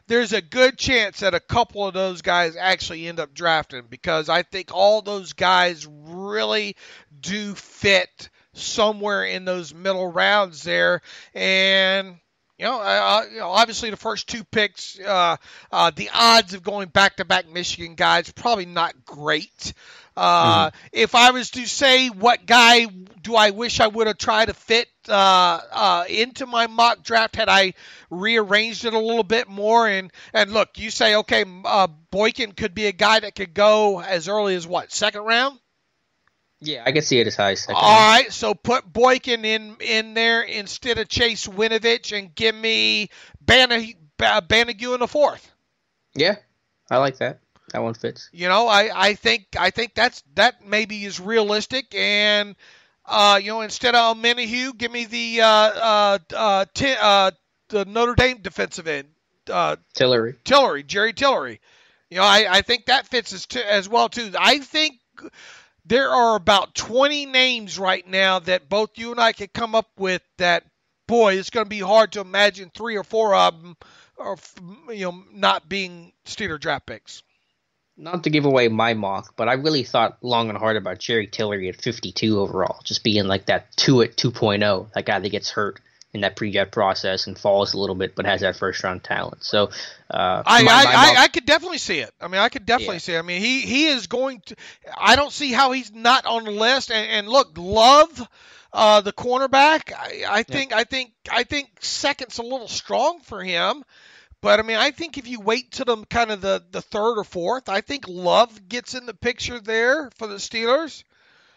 there's a good chance that a couple of those guys actually end up drafting because I think all those guys really do fit somewhere in those middle rounds there. And Obviously the first two picks, the odds of going back-to-back Michigan guys probably not great. If I was to say what guy do I wish I would have tried to fit into my mock draft had I rearranged it a little bit more, and look, you say, okay, Boykin could be a guy that could go as early as what, second round? Yeah, I could see it as high as second. All right, so put Boykin in there instead of Chase Winovich and give me Banagu in the fourth. Yeah, I like that. That one fits. I think that maybe is realistic, and instead of Menahue, give me the Notre Dame defensive end, Tillery, Jerry Tillery. I think that fits as well too. I think there are about 20 names right now that both you and I could come up with that, boy, it's going to be hard to imagine 3 or 4 of them not being Steeler draft picks. Not to give away my mock, but I really thought long and hard about Jerry Tillery at 52 overall, just being like that 2.0, that guy that gets hurt in that pre-draft process and falls a little bit, but has that first-round talent. So I could definitely see it. I mean, I could definitely see it. I mean, he is going to – I don't see how he's not on the list. And look, Love, the cornerback, I think second's a little strong for him. But, I mean, I think if you wait to them kind of the third or fourth, I think Love gets in the picture there for the Steelers.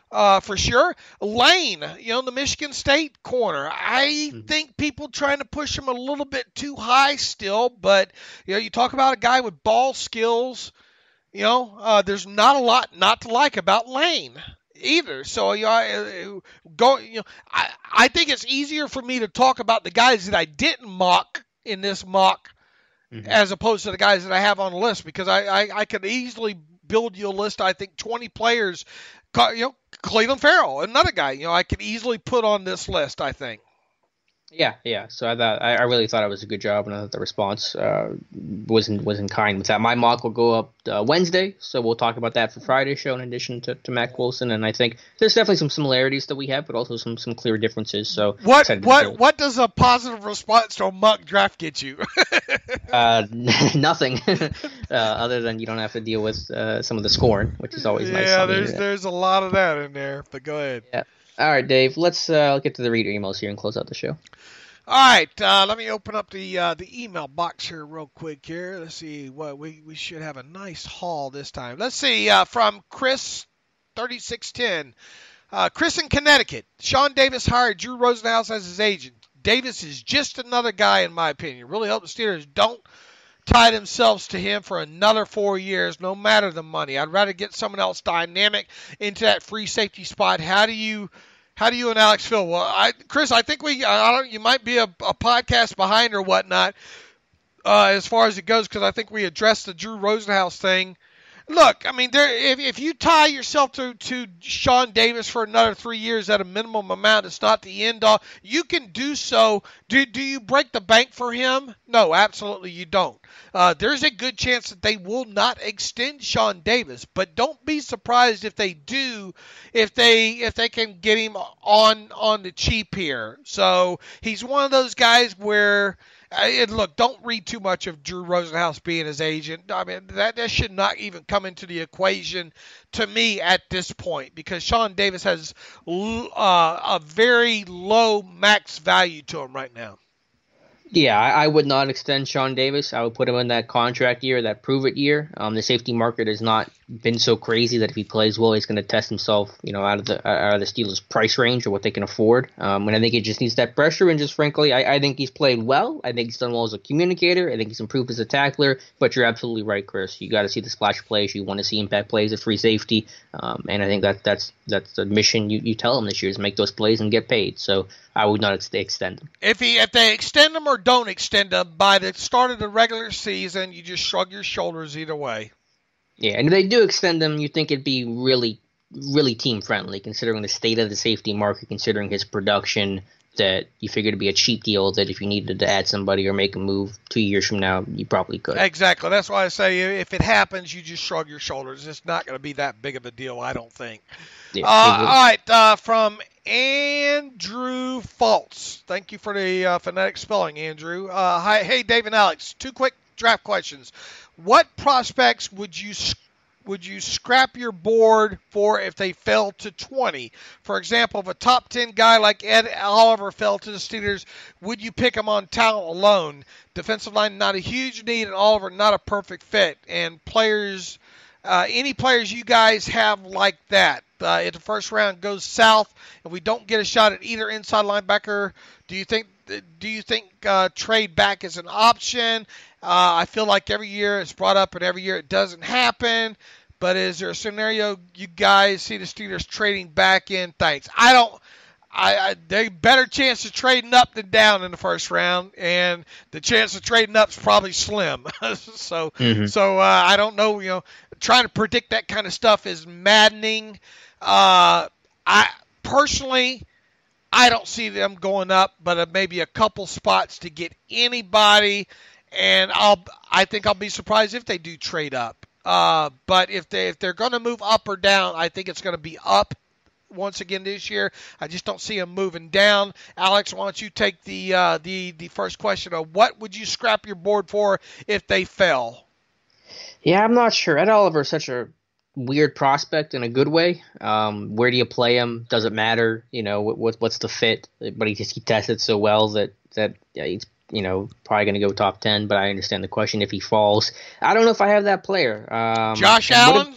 For sure. Lane, the Michigan State corner. I think people trying to push him a little bit too high still, but you talk about a guy with ball skills. There's not a lot not to like about Lane either. So I think it's easier for me to talk about the guys that I didn't mock in this mock as opposed to the guys that I have on the list, because I could easily build you a list. I think 20 players. Clelin Ferrell, another guy, I could easily put on this list, I think. Yeah. So I really thought it was a good job, and I thought the response was in kind with that. My mock will go up Wednesday, so we'll talk about that for Friday's show in addition to Mack Wilson. And I think there's definitely some similarities that we have, but also some clear differences. So what does a positive response to a mock draft get you? Nothing, other than you don't have to deal with some of the scoring, which is always nice. Yeah, there's a lot of that in there, but go ahead. Yeah. All right, Dave, let's get to the reader emails here and close out the show. All right, let me open up the email box here real quick here. Let's see what we should have a nice haul this time. Let's see, from Chris 3610. Chris in Connecticut. Sean Davis hired Drew Rosenhaus as his agent. Davis is just another guy, in my opinion. Really hope the Steelers don't tie themselves to him for another 4 years, no matter the money. I'd rather get someone else dynamic into that free safety spot. How do you and Alex feel? Well, Chris, I think you might be a podcast behind or whatnot as far as it goes, because I think we addressed the Drew Rosenhaus thing. Look, I mean, if you tie yourself to Sean Davis for another 3 years at a minimum amount, it's not the end all. You can do so. Do you break the bank for him? No, absolutely you don't. There's a good chance that they will not extend Sean Davis, but don't be surprised if they do, if they can get him on the cheap here. So he's one of those guys where. And look, don't read too much of Drew Rosenhaus being his agent. I mean, that should not even come into the equation to me at this point, because Sean Davis has a very low max value to him right now. Yeah, I would not extend Sean Davis. I would put him in that contract year, that prove-it year. The safety market has not been so crazy that if he plays well, he's going to test himself, out of the Steelers' price range or what they can afford. And I think he just needs that pressure. And just frankly, I think he's played well. I think he's done well as a communicator. I think he's improved as a tackler. But you're absolutely right, Chris. You got to see the splash plays. You want to see impact plays at free safety. And I think that's the mission you tell him this year is make those plays and get paid. So I would not extend him. If they extend him or don't extend him by the start of the regular season, you just shrug your shoulders either way. Yeah, and if they do extend him, you think it'd be really, really team-friendly, considering the state of the safety market, considering his production, that you figure to be a cheap deal that if you needed to add somebody or make a move 2 years from now, you probably could. Exactly. That's why I say if it happens, you just shrug your shoulders. It's not going to be that big of a deal, I don't think. Yeah, all right, from Andrew Faltz. Thank you for the phonetic spelling, Andrew. Hi, hey, Dave and Alex. 2 quick draft questions. What prospects would you scrap your board for if they fell to 20? For example, if a top 10 guy like Ed Oliver fell to the Steelers, would you pick him on talent alone? Defensive line, not a huge need, and Oliver, not a perfect fit. And players, any players you guys have like that? If the first round goes south and we don't get a shot at either inside linebacker, do you think trade back is an option? I feel like every year it's brought up and every year it doesn't happen. But is there a scenario you guys see the Steelers trading back in? Thanks. They better chance of trading up than down in the first round, and the chance of trading up is probably slim. So I don't know. Trying to predict that kind of stuff is maddening. I personally don't see them going up, but maybe a couple spots to get anybody, and I think I'll be surprised if they do trade up. But if they're going to move up or down, I think it's going to be up once again this year. I just don't see them moving down. Alex, why don't you take the first question of what would you scrap your board for if they fell? Yeah, I'm not sure. Ed Oliver is such a weird prospect in a good way. Where do you play him? Does it matter? What's the fit? But he tested so well that he's probably going to go top 10. But I understand the question if he falls. I don't know if I have that player. Josh Allen.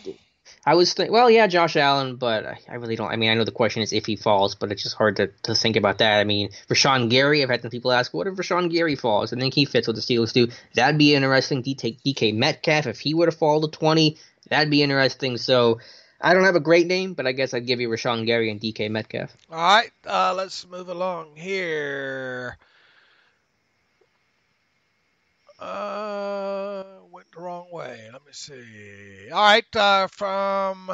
I was well, yeah, Josh Allen, but I really don't. I mean, I know the question is if he falls, but it's just hard to think about that. I mean, Rashawn Gary, I've had some people ask, what if Rashawn Gary falls? I think he fits what the Steelers do. That'd be interesting. DK Metcalf, if he were to fall to 20, that'd be interesting. So I don't have a great name, but I guess I'd give you Rashawn Gary and DK Metcalf. All right, let's move along here. Went the wrong way. Let me see. All right, from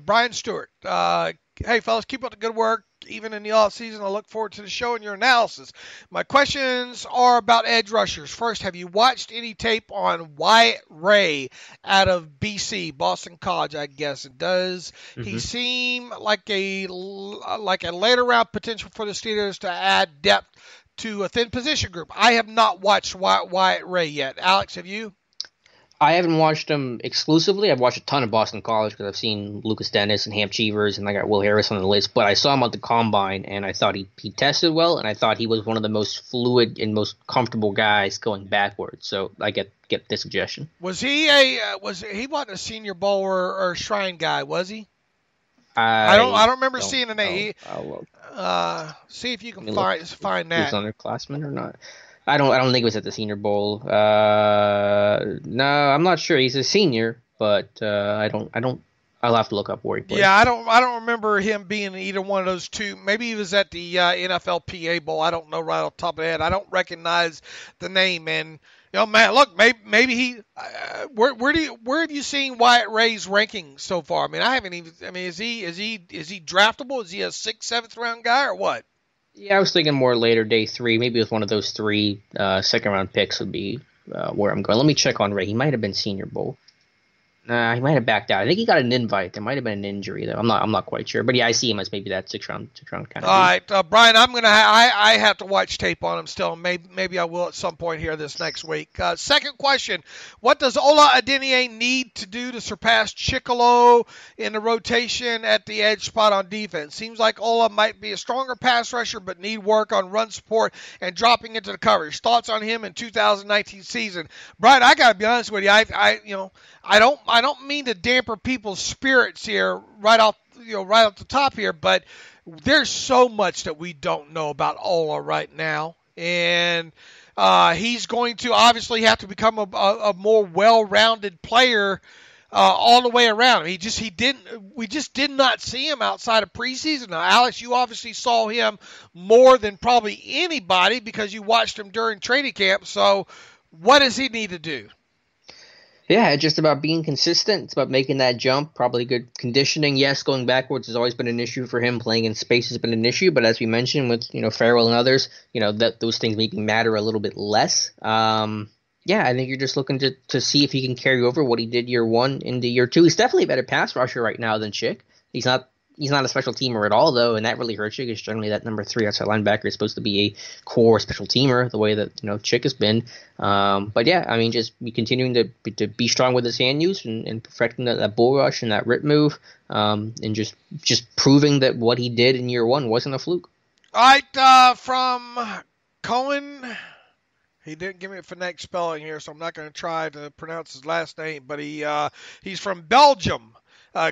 Brian Stewart. Hey, fellas, keep up the good work. Even in the off season, I look forward to the show and your analysis. My questions are about edge rushers. First, have you watched any tape on Wyatt Ray out of BC, Boston College, I guess it does. He seemed like a later round potential for the Steelers to add depth to a thin position group. I have not watched Wyatt Ray yet. Alex, have you? I haven't watched him exclusively. I've watched a ton of Boston College because I've seen Lucas Dennis and Hamp Cheevers, and I got Will Harris on the list. But I saw him at the Combine, and I thought he tested well, and I thought he was one of the most fluid and most comfortable guys going backwards. So I get the suggestion. Was he wasn't a Senior Bowl or Shrine guy, was he? I don't remember seeing a name. See if you can find that. He was underclassman or not? I don't think it was at the Senior Bowl. No, I'm not sure. He's a senior, but I don't. I'll have to look up where he played. Yeah, I don't remember him being in either one of those two. Maybe he was at the NFLPA Bowl. I don't know right off the top of the head. I don't recognize the name. And man, look, maybe he. Where have you seen Wyatt Ray's ranking so far? I mean, I haven't even. I mean, is he draftable? Is he a 6th, 7th round guy or what? Yeah, I was thinking more later day 3. Maybe with one of those 3 second round picks would be where I'm going. Let me check on Ray. He might have been Senior Bowl. Nah, he might have backed out. I think he got an invite. There might have been an injury though. I'm not quite sure. But yeah, I see him as maybe that 6th round kind of. All right, Brian, I have to watch tape on him still. Maybe I will at some point here this next week. Second question: what does Ola Adeniyi need to do to surpass Chicolo in the rotation at the edge spot on defense? Seems like Ola might be a stronger pass rusher, but need work on run support and dropping into the coverage. Thoughts on him in 2019 season, Brian? I gotta be honest with you. I don't mean to damper people's spirits here right off the top here, but there's so much that we don't know about Ola right now, and he's going to obviously have to become a more well-rounded player all the way around. We just did not see him outside of preseason. Now, Alex, you obviously saw him more than probably anybody because you watched him during training camp. So, what does he need to do? Yeah, it's just about being consistent. It's about making that jump, probably good conditioning. Yes, going backwards has always been an issue for him. Playing in space has been an issue, but as we mentioned with Ferrell and others, that those things maybe matter a little bit less. Yeah, I think you're just looking to see if he can carry over what he did year one into year two. He's definitely a better pass rusher right now than Chick. He's not a special teamer at all, though, and that really hurts you because generally that number 3 outside linebacker is supposed to be a core special teamer, the way that Chick has been. But yeah, I mean, just be continuing to be strong with his hand use and perfecting that bull rush and that rip move, and just proving that what he did in year one wasn't a fluke. All right, from Cohen. He didn't give me a phonetic spelling here, so I'm not going to try to pronounce his last name, but he's from Belgium.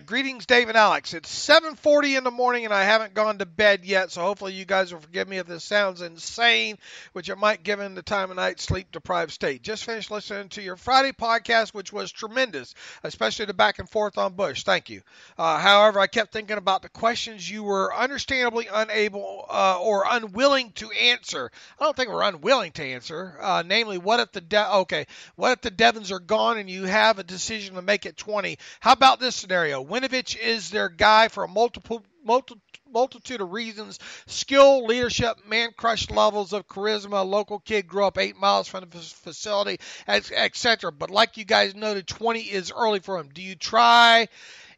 Greetings, Dave and Alex. It's 7:40 in the morning, and I haven't gone to bed yet, so hopefully you guys will forgive me if this sounds insane, which it might given the time of night sleep-deprived state. Just finished listening to your Friday podcast, which was tremendous, especially the back and forth on Bush. Thank you. However, I kept thinking about the questions you were understandably unable or unwilling to answer. I don't think we're unwilling to answer. Namely, what if the Devons are gone and you have a decision to make at 20? How about this scenario? Winovich is their guy for a multitude of reasons: skill, leadership, man-crush levels of charisma. Local kid, grew up 8 miles from the facility, etc. But like you guys noted, 20 is early for him. Do you try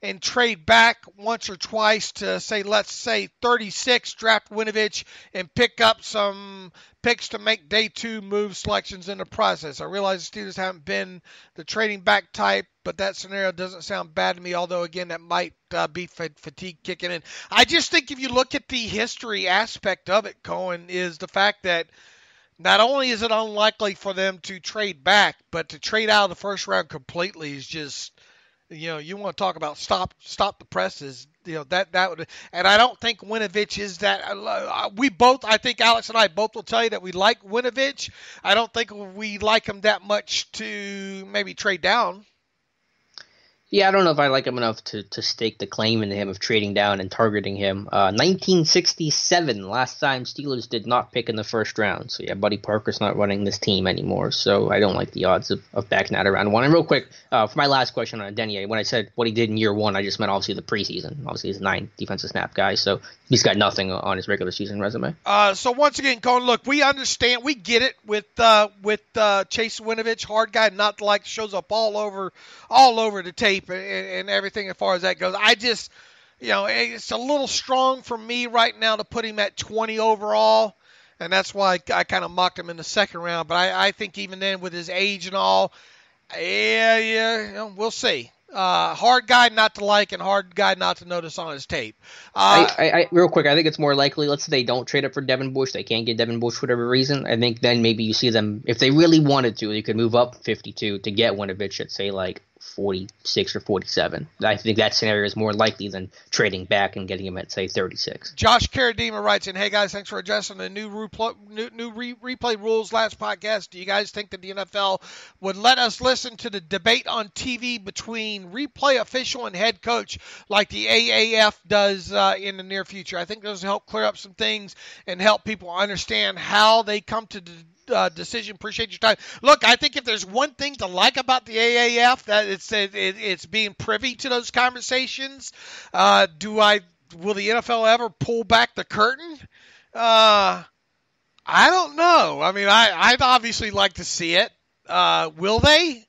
and trade back once or twice to let's say 36, draft Winovich, and pick up some picks to make day 2 move selections in the process? I realize the Steelers haven't been the trading back type, but that scenario doesn't sound bad to me, although, again, that might be fatigue kicking in. I just think if you look at the history aspect of it, Cohen, is the fact that not only is it unlikely for them to trade back, but to trade out of the first round completely is just, you want to talk about stop the presses. That would, and I don't think Winovich is that. I think Alex and I both will tell you that we like Winovich. I don't think we like him that much to maybe trade down. Yeah, I don't know if I like him enough to stake the claim into him of trading down and targeting him. 1967, last time Steelers did not pick in the first round. So yeah, Buddy Parker's not running this team anymore. So I don't like the odds of backing out around 1. And real quick, for my last question on Denier, when I said what he did in year 1, I just meant obviously the preseason. Obviously he's a 9 defensive snap guy, so he's got nothing on his regular season resume. So once again, Cohen, look, we understand, we get it with Chase Winovich, hard guy, not like shows up all over the tape and everything as far as that goes. I just, it's a little strong for me right now to put him at 20 overall, and that's why I kind of mocked him in the second round. But I think even then, with his age and all, we'll see. Hard guy not to like and hard guy not to notice on his tape. I real quick, I think it's more likely, let's say they don't trade up for Devin Bush, they can't get Devin Bush for whatever reason. I think then maybe you see them, if they really wanted to, they could move up 52 to get Winovich at, say, like 46 or 47. I think that scenario is more likely than trading back and getting him at, say, 36. Josh Karadima writes in, hey guys, thanks for adjusting the new replay rules last podcast. Do you guys think that the NFL would let us listen to the debate on TV between replay official and head coach like the AAF does in the near future? I think those will help clear up some things and help people understand how they come to decision. Appreciate your time. Look, I think if there's one thing to like about the AAF, that it's being privy to those conversations. Will the NFL ever pull back the curtain? I don't know. I mean, I'd obviously like to see it. Will they?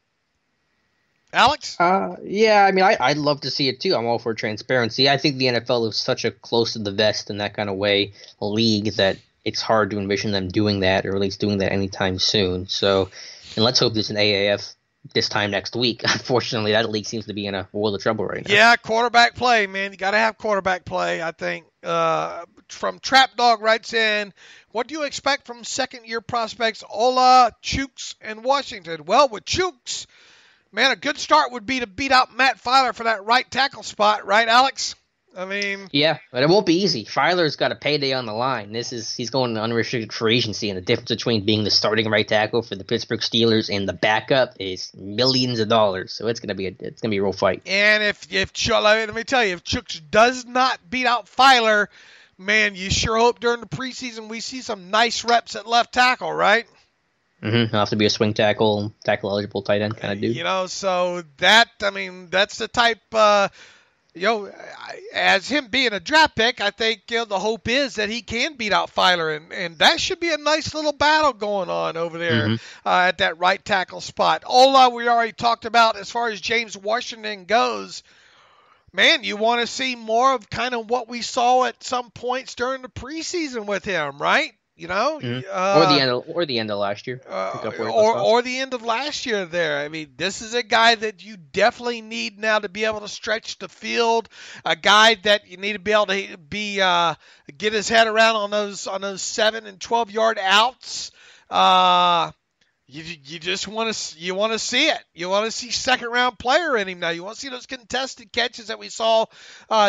Alex? Yeah, I mean, I'd love to see it too. I'm all for transparency. I think the NFL is such a close to the vest in that kind of way league that it's hard to envision them doing that, or at least doing that anytime soon. So, and let's hope there's an AAF this time next week. Unfortunately, that league seems to be in a world of trouble right now. Yeah, quarterback play, man. You got to have quarterback play, I think. From Trap Dog writes in, what do you expect from second-year prospects Ola, Chooks, and Washington? Well, with Chooks, man, a good start would be to beat out Matt Filer for that right tackle spot, right, Alex? I mean, yeah, but it won't be easy. Filer's got a payday on the line. He's going to unrestricted free agency, and the difference between being the starting right tackle for the Pittsburgh Steelers and the backup is millions of dollars. So it's gonna be a real fight. And if let me tell you, if Chooks does not beat out Filer, man, you sure hope during the preseason we see some nice reps at left tackle, right? Mm-hmm. He'll have to be a swing tackle eligible tight end kind of dude. So that's the type. as him being a draft pick, I think the hope is that he can beat out Filer, and that should be a nice little battle going on over there at that right tackle spot. Ola, we already talked about. As far as James Washington goes, man, you want to see more of kind of what we saw at some points during the preseason with him, right? Or the end of last year, or the end of last year. There, I mean, this is a guy that you definitely need now to be able to stretch the field. A guy that you need to be able to get his head around on those 7 and 12-yard outs. You just want to see it. You want to see second round player in him now. You want to see those contested catches that we saw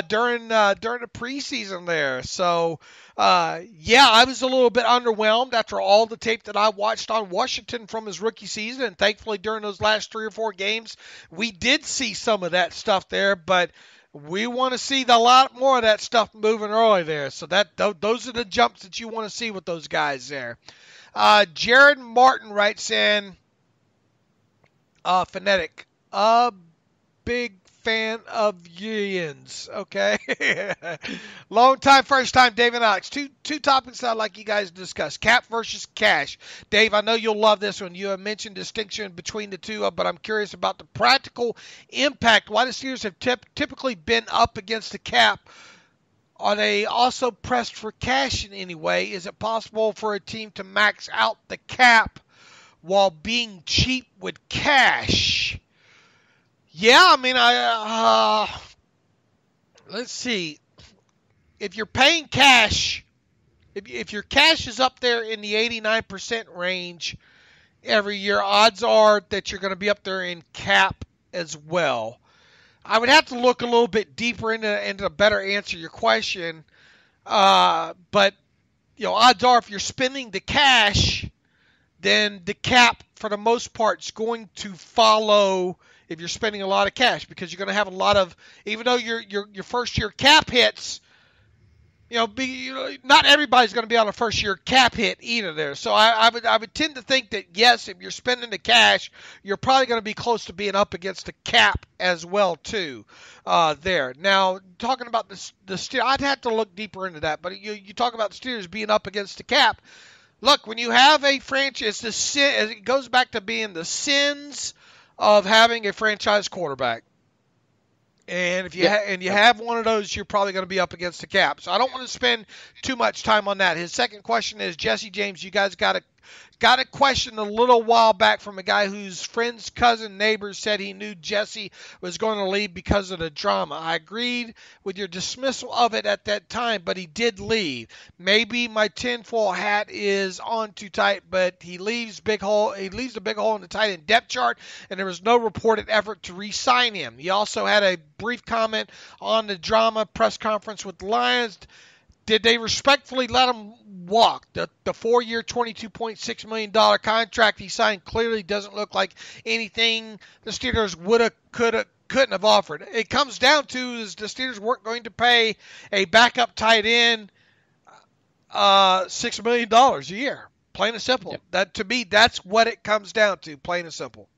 during the preseason there. So I was a little bit underwhelmed after all the tape that I watched on Washington from his rookie season, and thankfully during those last 3 or 4 games we did see some of that stuff there, but we want to see a lot more of that stuff moving early there. So those are the jumps that you want to see with those guys there. Jared Martin writes in, phonetic, a big fan of unions. Okay. Long time, first time, Dave and Alex. Two topics I'd like you guys to discuss. Cap versus cash. Dave, I know you'll love this one. You have mentioned distinction between the two, but I'm curious about the practical impact. Why the Steelers have typically been up against the cap. Are they also pressed for cash in any way? Is it possible for a team to max out the cap while being cheap with cash? Yeah, I mean, let's see. If you're paying cash, if your cash is up there in the 89% range every year, odds are that you're going to be up there in cap as well. I would have to look a little bit deeper into better answer your question. But, odds are if you're spending the cash, then the cap, for the most part, is going to follow if you're spending a lot of cash, because you're going to have a lot of, even though your first year cap hits, not everybody's going to be on a first year cap hit either there. So I would tend to think that, yes, if you're spending the cash, you're probably going to be close to being up against the cap as well too there. Now, talking about the Steelers, I'd have to look deeper into that, but you talk about the Steelers being up against the cap. Look, when you have a franchise, it goes back to being the sins of having a franchise quarterback. And if you have one of those, you're probably going to be up against the cap. So I don't want to spend too much time on that. His second question is, Jesse James, you guys got a question a little while back from a guy whose friend's cousin neighbors said he knew Jesse was going to leave because of the drama. I agreed with your dismissal of it at that time, but he did leave. Maybe my tinfoil hat is on too tight, but he leaves a big hole in the tight end depth chart, and there was no reported effort to re-sign him. He also had a brief comment on the drama press conference with the Lions. Did they respectfully let him walk? The 4-year, $22.6 million contract he signed clearly doesn't look like anything the Steelers couldn't have offered. It comes down to is the Steelers weren't going to pay a backup tight end $6 million a year. Plain and simple. Yep. That, to me, that's what it comes down to, plain and simple.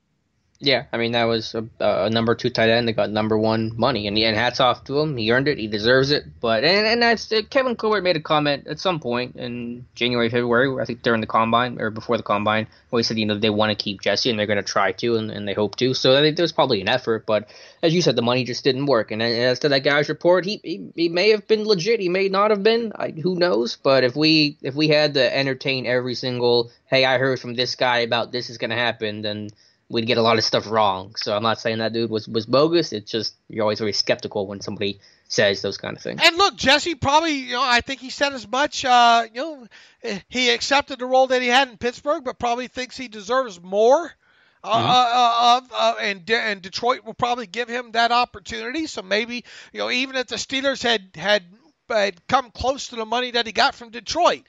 Yeah, I mean, that was a number 2 tight end that got number 1 money, and hats off to him. He earned it. He deserves it. But and that's Kevin Colbert made a comment at some point in January, February, I think during the combine or before the combine, where he said they want to keep Jesse and they're going to try to and they hope to. So I think there's probably an effort, but as you said, the money just didn't work. And as to that guy's report, he may have been legit. He may not have been. Who knows? But if we had to entertain every single, hey, I heard from this guy about this is going to happen, then we'd get a lot of stuff wrong. So I'm not saying that dude was bogus. It's just you're always very skeptical when somebody says those kind of things. And look, Jesse probably, I think he said as much. He accepted the role that he had in Pittsburgh, but probably thinks he deserves more. And Detroit will probably give him that opportunity. So maybe, even if the Steelers had come close to the money that he got from Detroit,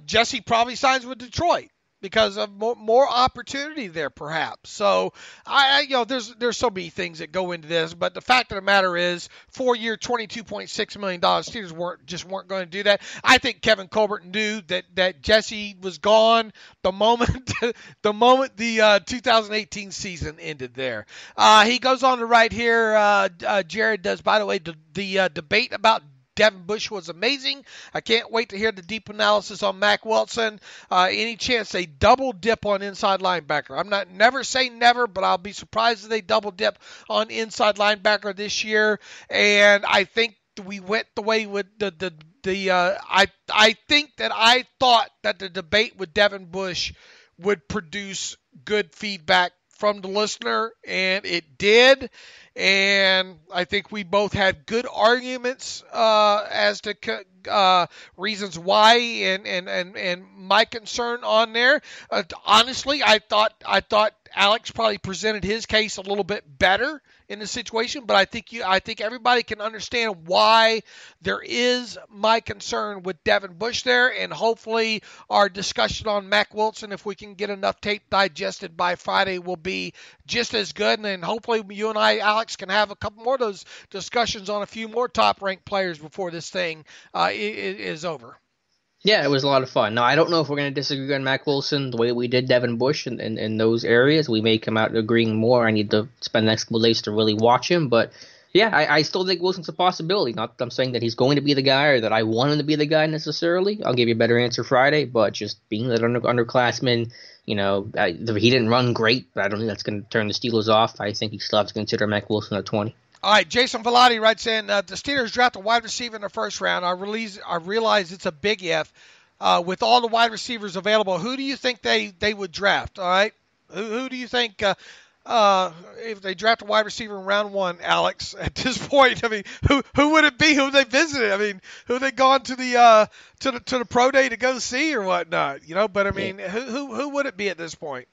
Jesse probably signs with Detroit. because of more opportunity there, perhaps. So there's so many things that go into this, but the fact of the matter is, 4-year, $22.6 million. Steelers weren't going to do that. I think Kevin Colbert knew that Jesse was gone the moment the 2018 season ended there. He goes on to write here. Jared does, by the way, the debate about Devin Bush was amazing. I can't wait to hear the deep analysis on Mack Wilson. Any chance they double dip on inside linebacker? I'm never say never, but I'll be surprised if they double dip on inside linebacker this year. And I think we went the way with I think that I thought that the debate with Devin Bush would produce good feedback from the listener, and it did. And I think we both had good arguments as to reasons why and my concern on there. Honestly, I thought Alex probably presented his case a little bit better in the situation, but I think everybody can understand why there is my concern with Devin Bush there, and hopefully our discussion on Mack Wilson, if we can get enough tape digested by Friday, will be just as good. And then hopefully you and I, Alex, can have a couple more of those discussions on a few more top-ranked players before this thing is over. Yeah, it was a lot of fun. Now, I don't know if we're going to disagree on Mack Wilson the way we did Devin Bush in those areas. We may come out agreeing more. I need to spend the next couple of days to really watch him. But, yeah, I still think Wilson's a possibility. Not that I'm saying that he's going to be the guy or that I want him to be the guy necessarily. I'll give you a better answer Friday. But just being that underclassman, he didn't run great, but I don't think that's going to turn the Steelers off. I think you still have to consider Mack Wilson at 20. All right, Jason Vellotti writes in, the Steelers draft a wide receiver in the first round. I realize it's a big if. With all the wide receivers available, who do you think they would draft? All right, who do you think if they draft a wide receiver in round one, Alex? At this point, I mean, who would it be? Who they visited? I mean, who they gone to the pro day to go see or whatnot? But I mean, who would it be at this point?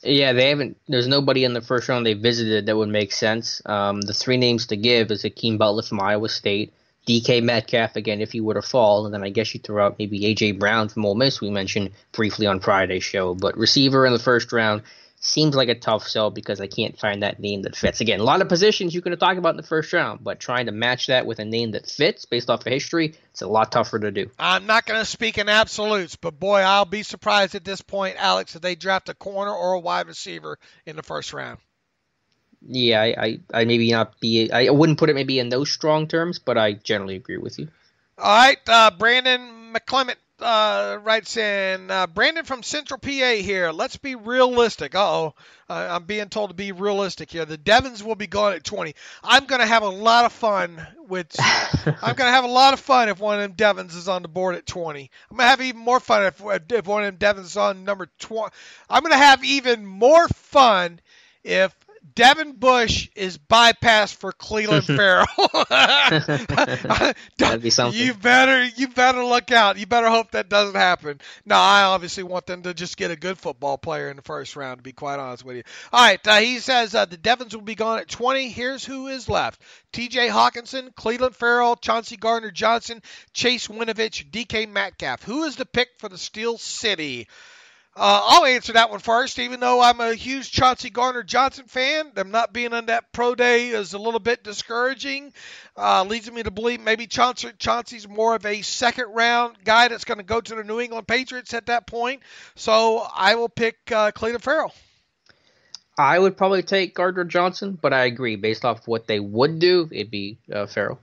Yeah, they haven't. There's nobody in the first round they visited that would make sense. The three names to give is Akeem Butler from Iowa State, DK Metcalf again if he were to fall, and then I guess you throw out maybe AJ Brown from Ole Miss we mentioned briefly on Friday's show. But receiver in the first round seems like a tough sell because I can't find that name that fits. Again, a lot of positions you can talk about in the first round, but trying to match that with a name that fits based off of history, it's a lot tougher to do. I'm not going to speak in absolutes, but boy, I'll be surprised at this point, Alex, if they draft a corner or a wide receiver in the first round. Yeah, I maybe not be. I wouldn't put it maybe in those strong terms, but I generally agree with you. All right, Brandon McClement writes in, Brandon from Central PA here. Let's be realistic. I'm being told to be realistic here. The Devons will be gone at 20. I'm going to have a lot of fun if one of them Devons is on the board at 20. I'm going to have even more fun if one of them Devons is on number 20. I'm going to have even more fun if Devin Bush is bypassed for Clelin Ferrell. That'd be something. You better look out. You better hope that doesn't happen. No, I obviously want them to just get a good football player in the first round, to be quite honest with you. All right, he says the Devons will be gone at 20. Here's who is left. T.J. Hawkinson, Clelin Ferrell, Chauncey Gardner-Johnson, Chase Winovich, DK Metcalf. Who is the pick for the Steel City? I'll answer that one first, even though I'm a huge Chauncey Gardner-Johnson fan. Them not being on that pro day is a little bit discouraging. Leads me to believe maybe Chauncey's more of a second-round guy that's going to go to the New England Patriots at that point. So I will pick Clelin Ferrell. I would probably take Gardner-Johnson, but I agree. Based off what they would do, it'd be Ferrell.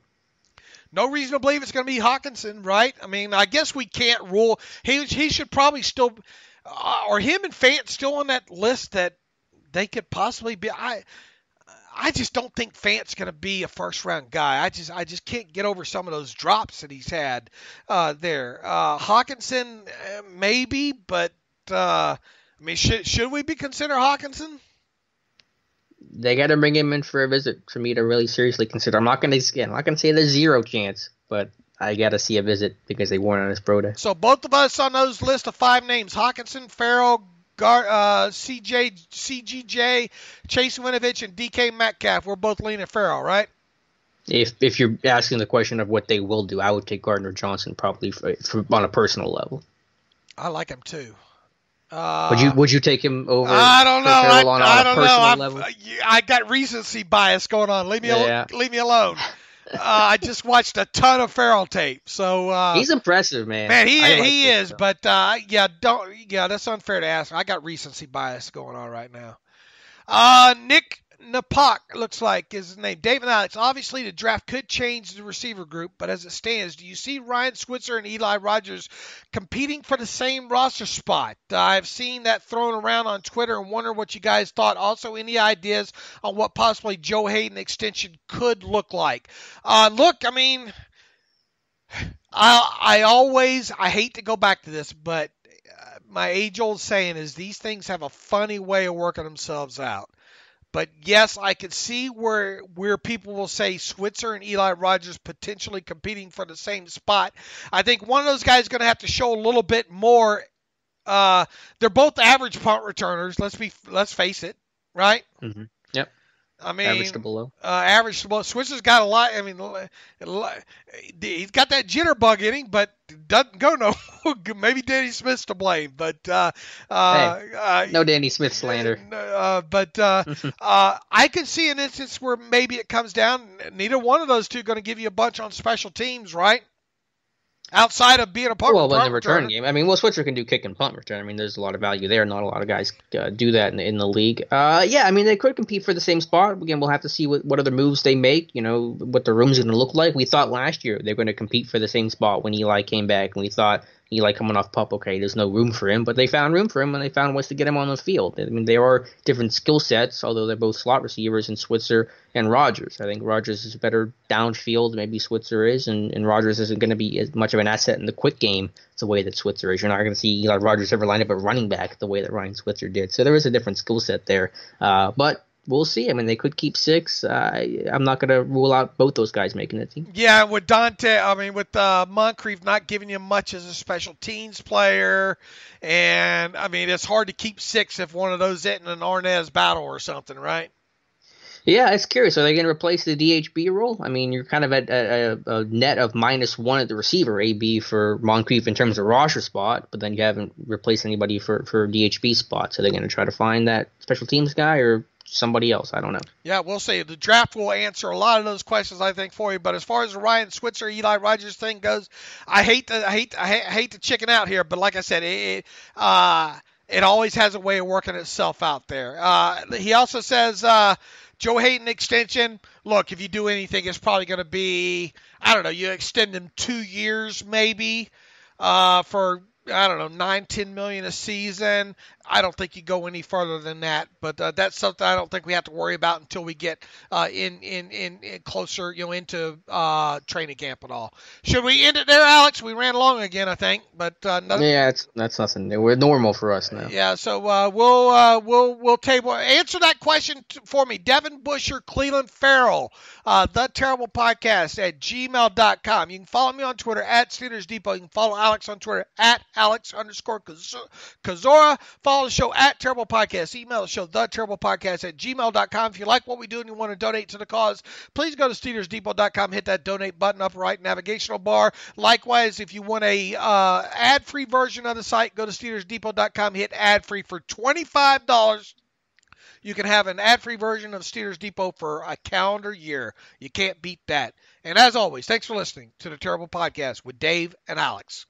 No reason to believe it's going to be Hawkinson, right? I mean, I guess we can't rule. He should probably still – are him and Fant still on that list that they could possibly be? I just don't think Fant's going to be a first-round guy. I just can't get over some of those drops that he's had there. Hawkinson, maybe, but I mean, should we be consider Hawkinson? They got to bring him in for a visit for me to really seriously consider. I'm not going to say there's zero chance, but I got to see a visit because they weren't on his pro day. So both of us on those list of 5 names: Hawkinson, Ferrell, CGJ, Chase Winovich, and DK Metcalf. We're both leaning Ferrell, right? If you're asking the question of what they will do, I would take Gardner-Johnson probably for on a personal level. I like him too. Would you take him over? I don't know. I don't know. Level? I got recency bias going on. Leave me alone. I just watched a ton of Ferrell tape, so he's impressive, man. Man, he is. But that's unfair to ask. I got recency bias going on right now. Nick Napak looks like is his name. Dave and Alex, obviously the draft could change the receiver group, but as it stands, do you see Ryan Switzer and Eli Rogers competing for the same roster spot? I've seen that thrown around on Twitter and wonder what you guys thought. Also, any ideas on what possibly Joe Hayden extension could look like? Look, I mean, I hate to go back to this, but my age-old saying is these things have a funny way of working themselves out. But yes, I could see where people will say Switzer and Eli Rogers potentially competing for the same spot. I think one of those guys is going to have to show a little bit more. They're both average punt returners. Let's face it, right? Mm-hmm. Yep. I mean, average to below. Average to below. Switzer's got a lot. I mean, he's got that jitterbug in him, but doesn't go no. Maybe Danny Smith's to blame, but no Danny Smith slander. I could see an instance where maybe it comes down. Neither one of those two going to give you a bunch on special teams, right? Outside of being a punt in the return game. I mean, Switzer can do kick and punt return. I mean, there's a lot of value there. Not a lot of guys do that in the league. Yeah, I mean, they could compete for the same spot. Again, we'll have to see what other moves they make, what the room's going to look like. We thought last year they were going to compete for the same spot when Eli came back, and we thought Eli coming off PUP, okay, there's no room for him, but they found room for him, and they found ways to get him on the field. I mean, there are different skill sets, although they're both slot receivers in Switzer and Rogers. I think Rogers is better downfield, maybe Switzer is, and Rogers isn't going to be as much of an asset in the quick game the way that Switzer is. You're not going to see Eli Rogers ever line up at running back the way that Ryan Switzer did. So there is a different skill set there. But we'll see. I mean, they could keep 6. I'm not going to rule out both those guys making the team. Yeah, with Moncrief not giving you much as a special teams player, and I mean, it's hard to keep 6 if one of those isn't an Arnaz battle or something, right? Yeah, it's curious. Are they going to replace the DHB role? I mean, you're kind of at a net of -1 at the receiver, AB for Moncrief in terms of roster spot, but then you haven't replaced anybody for DHB spot. So they're going to try to find that special teams guy or somebody else. I don't know. Yeah, we'll see. The draft will answer a lot of those questions, I think, for you. But as far as the Ryan Switzer, Eli Rogers thing goes, I hate to chicken out here, but like I said, it always has a way of working itself out there. He also says Joe Hayden extension. Look, if you do anything, it's probably going to be, I don't know, you extend him 2 years maybe for, I don't know, $9-10 million a season. I don't think you go any further than that, but that's something I don't think we have to worry about until we get in closer, into training camp and all. Should we end it there, Alex? We ran long again, I think, but yeah, that's nothing new. We're normal for us now. Yeah, so we'll table answer that question for me. Devin Busher, Clelin Ferrell, The Terrible Podcast at gmail.com. You can follow me on Twitter at Steelers Depot. You can follow Alex on Twitter at Alex_Kozora. Follow the show at Terrible Podcast. Email the show, theterriblepodcast at gmail.com. If you like what we do and you want to donate to the cause, please go to SteelersDepot.com, hit that donate button up right navigational bar. Likewise, if you want a ad-free version of the site, go to SteelersDepot.com, hit ad-free for $25. You can have an ad-free version of Steelers Depot for a calendar year. You can't beat that. And as always, thanks for listening to the Terrible Podcast with Dave and Alex.